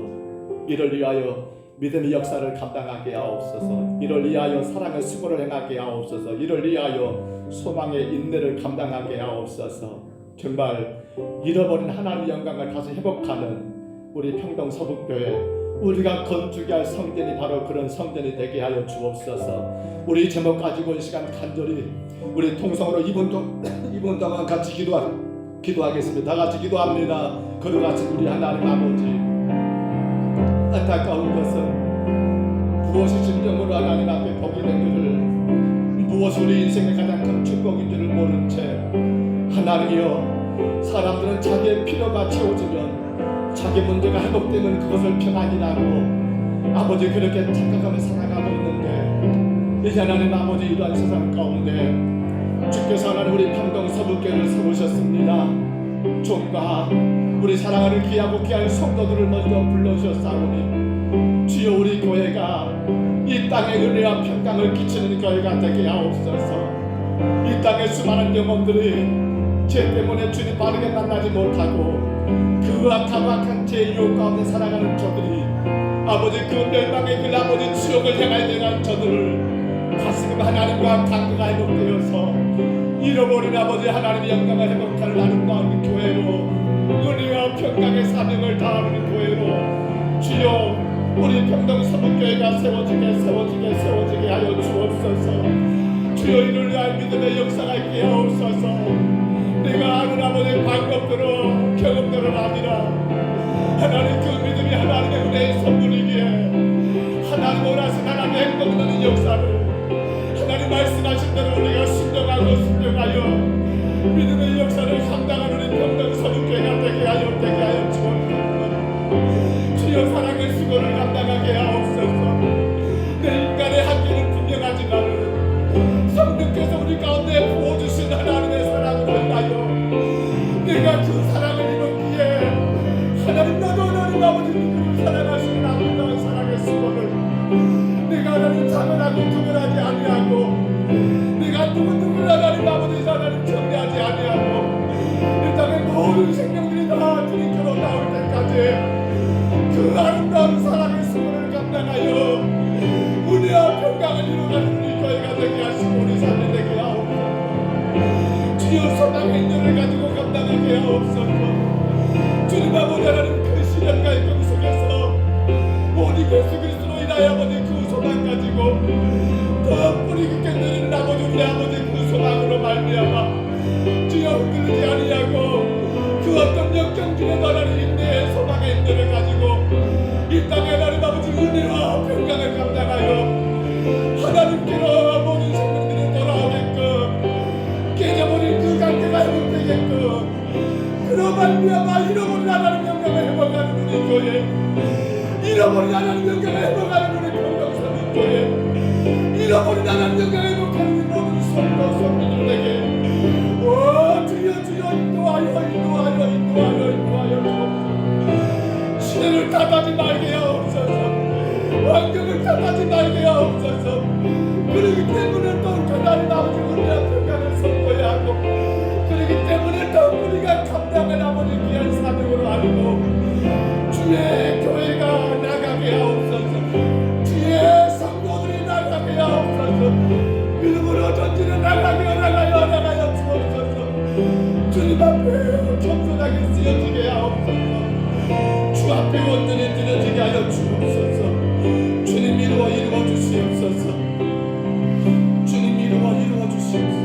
이를 위하여 믿음의 역사를 감당하게 하옵소서. 이를 위하여 사랑의 수고를 행하게 하옵소서. 이를 위하여 소망의 인내를 감당하게 하옵소서. 정말 잃어버린 하나님의 영광을 다시 회복하는 우리 평동 서북교회, 우리가 건축해야 할 성전이 바로 그런 성전이 되게 하여 주옵소서. 우리 제목 가지고 이 시간 간절히 우리 통성으로 2분 동안 같이 기도하겠습니다. 다 같이 기도합니다. 거룩하신 우리 하나님 아버지, 안타까운 것은 무엇이 진정으로 하나님 앞에 복이 된 것을, 무엇이 우리 인생의 가장 큰 축복인 줄을 모른 채 하나님이여, 사람들은 자기의 필요가 채워지면, 자기 문제가 회복되면 그것을 평안이라고 아버지 그렇게 착각하며 살아가고 있는데, 이제 하나님 아버지 이러한 세상 가운데 주께서 하나님 우리 평동 서북교회를 세우셨습니다. 종과 우리 사랑하는 귀하고 귀한 성도들을 먼저 불러주셨사오니 주여 우리 교회가 이 땅에 은혜와 평강을 끼치는 교회가 되게 하옵소서. 이 땅의 수많은 영혼들이 죄 때문에 주님 바르게 만나지 못하고 그 악한 죄의 유혹 가운데 살아가는 저들이 아버지 그 멸망의 길 아버지 지옥을 향하여 내간 저들을 가슴 하나님과 관계가 회복되어서 잃어버린 아버지 하나님의 영광을 회복하는 아름다운 교회로, 은혜와 평강의 사명을 다하는 교회로 주여 우리 평동 서북교회가 세워지게 하여 주옵소서. 주여 이를 위한 믿음의 역사가 있게 하옵소서. 내가 아는 아버지의 방법대로 경험대로 아니라 하나님 그 믿음이 하나님의 은혜의 선물이기에 하나님 원하신 하나님의 행동되는 역사를 하나님 말씀하신 대로 우리가 순종하여 믿음의 역사를 감당하는 우리 평동 서북교회가 되게 하여 주옵소서. 주여 사랑의 수고를 감당하게 하옵소서. 하나님 차별하고 구별하지 아니하고 내가 누구를 하나님 아버지 하나님 정리하지 아니하고 이 땅의 모든 생명들이 다 주님께로 나올 때까지 그 아름다운 사랑의 수고를 감당하여 은혜와 평강을 이루어가는 우리 교회가 되게 하시고 우리 삶이 되게 하옵소서. 주여 소망의 인연을 가지고 감당하게 하옵소서. 주님 아버지 하나님 그 시련과 이동 속에서 오직 예수 그리스도로 인하여 아버지 그 소망 가지고 더 뿌리 깊게 내리는 아버지 우리 아버지 그 소망으로 말미암아 주여 흔들리지 아니하고 그 어떤 역경중에도 하나님 인내의 소망의 인내를 가지고 이 땅에 하나님 아버지 은혜와 평강을 감당하여 하나님께로 모든 생명들이 돌아오게끔 깨져버린 그 관계가 회복되게끔 그로 말미암아 잃어버린 하나님 영광을 회복하는 우리 교회 잃어버린 하나님 영광을 회복하는 우리 평강선 교회 잃어버린 하나님 영광을 회복하는 모든 성도 성도들에게 오 주여 주여 인도하여 시대를 탓하지 말게 하옵소서. 환경을 탓하지 말게 하옵소서. 그러기 때문에 또 하나님 아버지 은혜와 평강을 선포해야 하고 그러기 때문에 또 우리가 감당할 아버지 귀한 사명으로 알고 주의 교회가 나가게 하옵소서. 주의 성도들이 나가게 하옵소서. 믿음으로 전진해 나가여 주옵소서. 주님 앞에 겸손하게 쓰여지게 하옵소서. 주 앞에 온전히 드려지게 하여 주옵소서. 주님 이루어 주시옵소서. 주님 이루어 주시옵소서.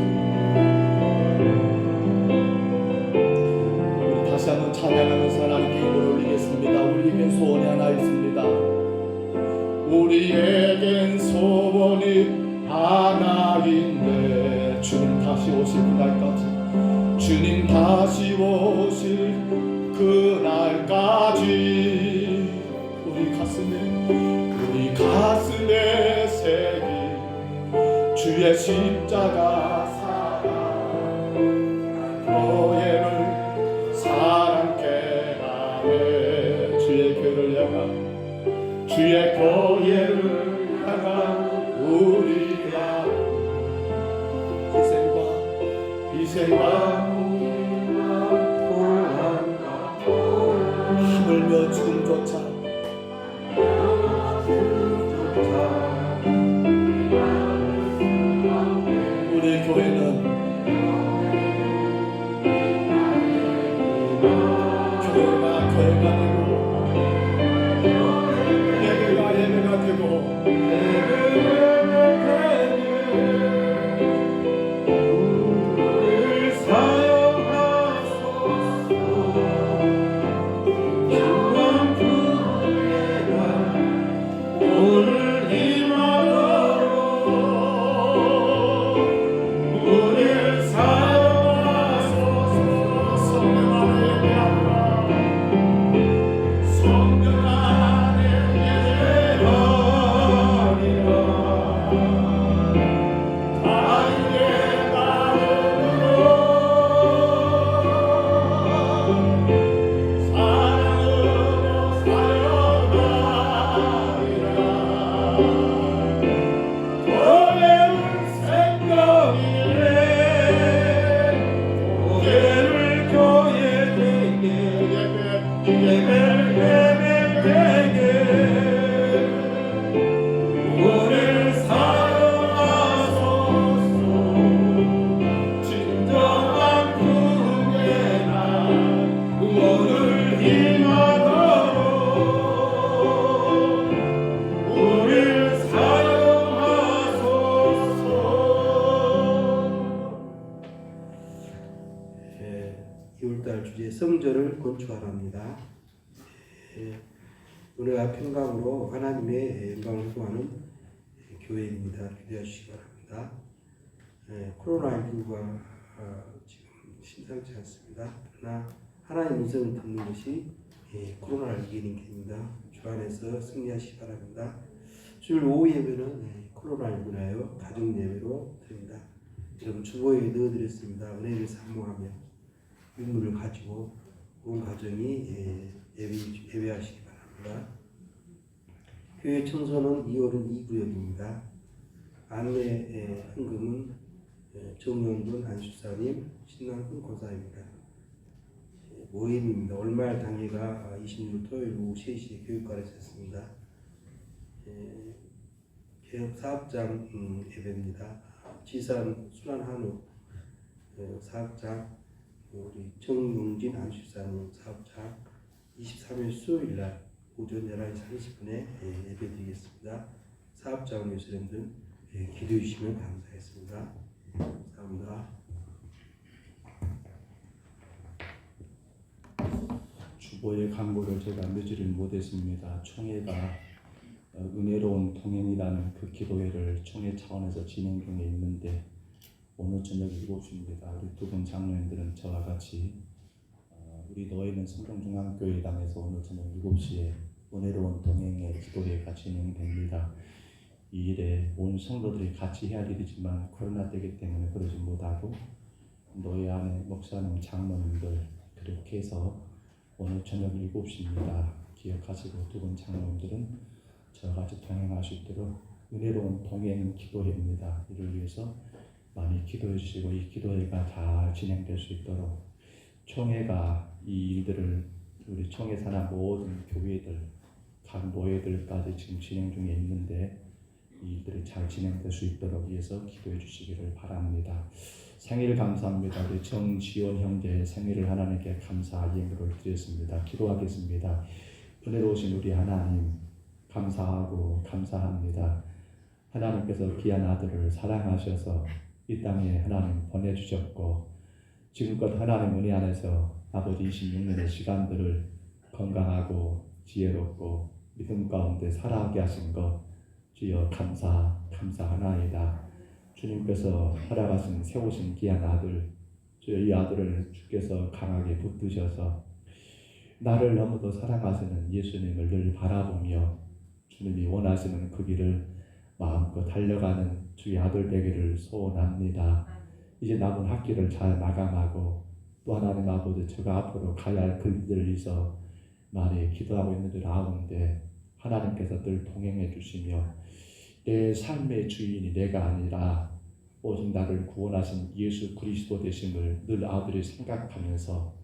우리 다시 한번 찬양하면서 하나님께 힘을 올리겠습니다. 우리에겐 소원이 하나 있습니다. 우리에겐 소원이 하나인데 주님 다시 오실 그날까지 주님 다시 오실 그날까지 우리 가슴에 새긴 주의 십자가 사랑 교회를 사랑케 하네. 주의 교회를 향한 우리가 희생과 하물며 죽음조차 우리 교회는 교회가 되고 예배가 되고 성전을 건축하랍니다. 은혜와 평강으로 하나님의 영광을 소하는 교회입니다. 기대해 주시기 바랍니다. 코로나19가 지금 심상치 않습니다. 그러나 하나님의 음성을 듣는 것이 코로나를 이기는 길입니다. 주 안에서 승리하시기 바랍니다. 주일 오후 예배는 코로나19로 인하여 가정 예배로 드립니다. 여러분 주보에 넣어드렸습니다. 은혜를 사모하며 유물을 가지고 온 가정이 예배하시기 바랍니다. 교회 청소는 2월은 2구역입니다. 안내 헌금은 정용근 안수사님, 신남근 권사입니다. 모임입니다. 월말 당회가 26일 토요일 오후 3시에 교육관에서 했습니다. 개업 사업장 예배입니다. 지산 순환한우 사업장, 우리 정용진 안수사님 사업장 23일 수요일날 오전 11시 30분에 예배드리겠습니다. 사업장을 위해서 여러분들 기도해 주시면 감사하겠습니다. 감사합니다. 주보의 광고를 제가 늦지를 못했습니다. 총회가 은혜로운 동행이라는 그 기도회를 총회 차원에서 진행 중에 있는데 오늘 저녁 7시입니다. 우리 두 분 장로님들은 저와 같이 우리 노예는 성경중앙교회당에서 오늘 저녁 7시에 은혜로운 동행의 기도회가 진행됩니다. 이 일에 온 성도들이 같이 해야 할 일이지만 코로나 때이기 때문에 그러지 못하고 노예 안에 목사님, 장로님들 그렇게 해서 오늘 저녁 7시입니다. 기억하시고 두 분 장로님들은 저와 같이 동행할 수 있도록 은혜로운 동행 기도회입니다. 이를 위해서 많이 기도해 주시고 이 기도회가 잘 진행될 수 있도록 총회가 이 일들을 우리 총회 산하 모든 교회들, 각 노예들까지 지금 진행 중에 있는데 이 일들이 잘 진행될 수 있도록 위해서 기도해 주시기를 바랍니다. 생일 감사합니다. 우리 정지원 형제의 생일을 하나님께 감사 예물을 드렸습니다. 기도하겠습니다. 은혜로우신 우리 하나님 감사하고 감사합니다. 하나님께서 귀한 아들을 사랑하셔서 이 땅에 하나님 보내주셨고 지금껏 하나님 은혜 안에서 아버지 26년의 시간들을 건강하고 지혜롭고 믿음 가운데 살아가게 하신 것 주여 감사하나이다. 주님께서 허락하신 세우신 귀한 아들 주여 이 아들을 주께서 강하게 붙드셔서 나를 너무도 사랑하시는 예수님을 늘 바라보며 주님이 원하시는 그 길을 마음껏 달려가는 주의 아들 되기를 소원합니다. 이제 남은 학기를 잘 마감하고 또 하나님 아버지 제가 앞으로 가야 할 길들을 위해서 많이 기도하고 있는 줄 아는데 하나님께서 늘 동행해 주시며 내 삶의 주인이 내가 아니라 오직 나를 구원하신 예수 그리스도 되심을 늘 아들이 생각하면서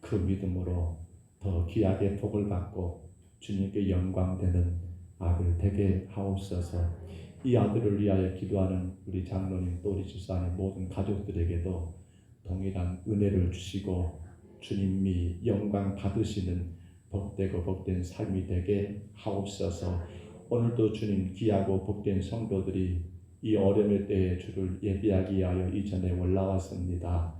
그 믿음으로 더 귀하게 복을 받고 주님께 영광되는 아들 되게 하옵소서. 이 아들을 위하여 기도하는 우리 장로님 또 우리 집사님 모든 가족들에게도 동일한 은혜를 주시고 주님이 영광 받으시는 복되고 복된 삶이 되게 하옵소서. 오늘도 주님 귀하고 복된 성도들이 이 어려움의 때에 주를 예비하기 위하여 이전에 올라왔습니다.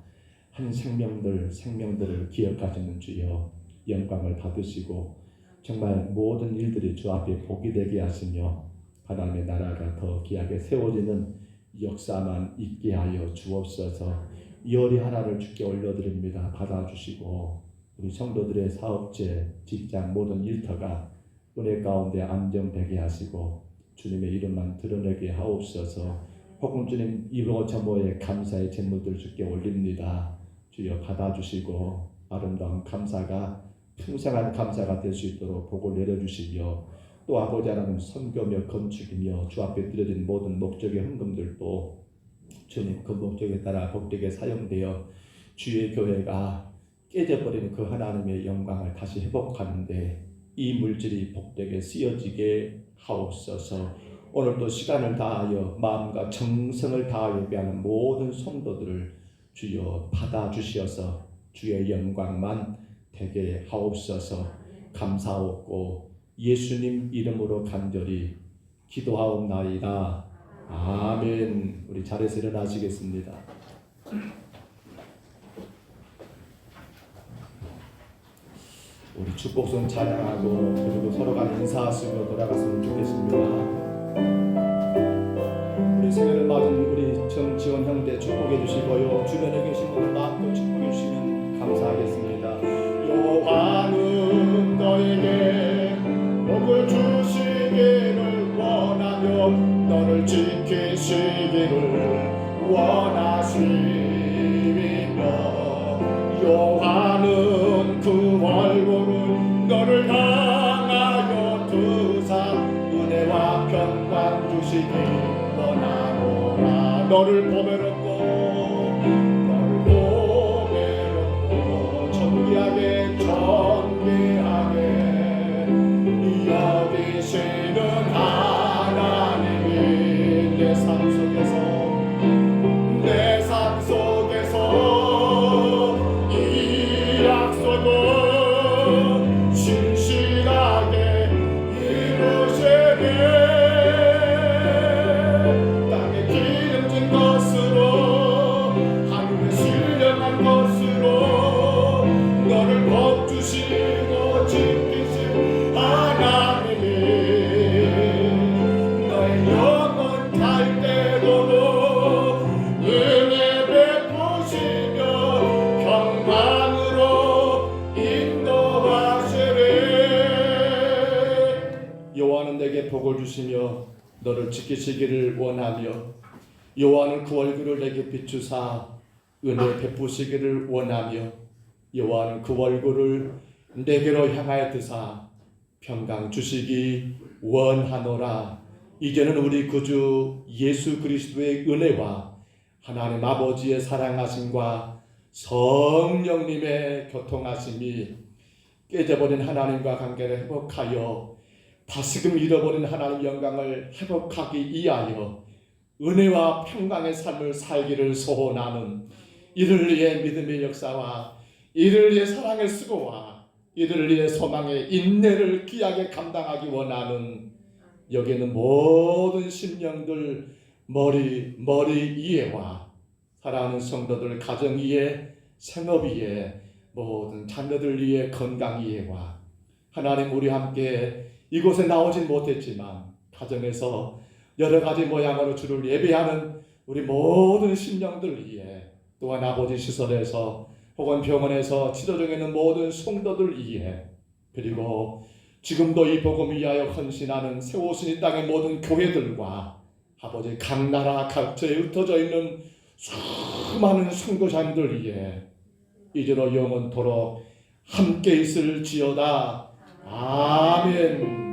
한 생명들을 기억하시는 주여 영광을 받으시고 정말 모든 일들이 주 앞에 복이 되게 하시며 하나님의 나라가 더 귀하게 세워지는 역사만 있게 하여 주옵소서. 이월이 하나를 주께 올려드립니다. 받아주시고 우리 성도들의 사업체, 직장 모든 일터가 은혜 가운데 안정되게 하시고 주님의 이름만 드러내게 하옵소서. 혹은 주님 이모저모의 감사의 제물들 주께 올립니다. 주여 받아주시고 아름다운 감사가 풍성한 감사가 될 수 있도록 복을 내려주시며 또 아버지 하나님 선교며 건축이며 주 앞에 드려진 모든 목적의 헌금들도 주님 그 목적에 따라 복되게 사용되어 주의 교회가 깨져버리는 그 하나님의 영광을 다시 회복하는데 이 물질이 복되게 쓰여지게 하옵소서. 오늘도 시간을 다하여 마음과 정성을 다하여 예배하는 모든 성도들을 주여 받아주시어서 주의 영광만 되게 하옵소서. 감사하옵고 예수님 이름으로 간절히 기도하옵나이다. 아멘. 우리 자리에서 일어나시겠습니다. 우리 축복송 찬양하고 그리고 서로가 인사하시며 돌아갔으면 좋겠습니다. 우리 생일을 맞은 우리 정지원 형제 축복해 주시고요. 주변에 계신 분들 마음껏 축복해 주시면 감사하겠습니다. 요한은 너에게 복을 주시기를 원하며 너를 지키시기를 원하시며 요한은 그 얼굴을 너를 향하여 드사 은혜 지키시기 원하노라. 너를 보배롭고 존귀하게 여기시는 하나님이 내 삶 속에서 이 약속을 신실하게 이루시네. 땅에 기름진 것으로 하늘에 신령한 것으로 너를 복주시고 지키신 하나님이 너의 영혼 갈 때도록 은혜 베푸시며 평강으로 인도하시리. 여호와는 내게 복을 주시며 너를 지키시기를 원하며 여호와는 그 얼굴을 내게 비추사 은혜 베푸시기를 원하며 여호와는 그 얼굴을 내게로 향하여 드사 평강 주시기 원하노라. 이제는 우리 구주 예수 그리스도의 은혜와 하나님 아버지의 사랑하심과 성령님의 교통하심이 깨져버린 하나님과 관계를 회복하여 다시금 잃어버린 하나님 영광을 회복하기 위하여 은혜와 평강의 삶을 살기를 소원하는 이를 위해 믿음의 역사와 이를 위해 사랑의 수고와 이를 위해 소망의 인내를 귀하게 감당하기 원하는 여기 있는 모든 심령들 머리 위에와 사랑하는 성도들 가정 위에 생업 위에 모든 자녀들 위에 건강 위에와 하나님 우리 함께 이곳에 나오진 못했지만 가정에서 여러 가지 모양으로 주를 예배하는 우리 모든 심령들 위에 또한 아버지 시설에서 혹은 병원에서 치료 중에 있는 모든 성도들 위에 그리고 지금도 이 복음 위하여 헌신하는 세우신 이 땅의 모든 교회들과 아버지 각 나라 각처에 흩어져 있는 수많은 성도자님들 위해 이제로 영원토록 함께 있을지어다. 아멘.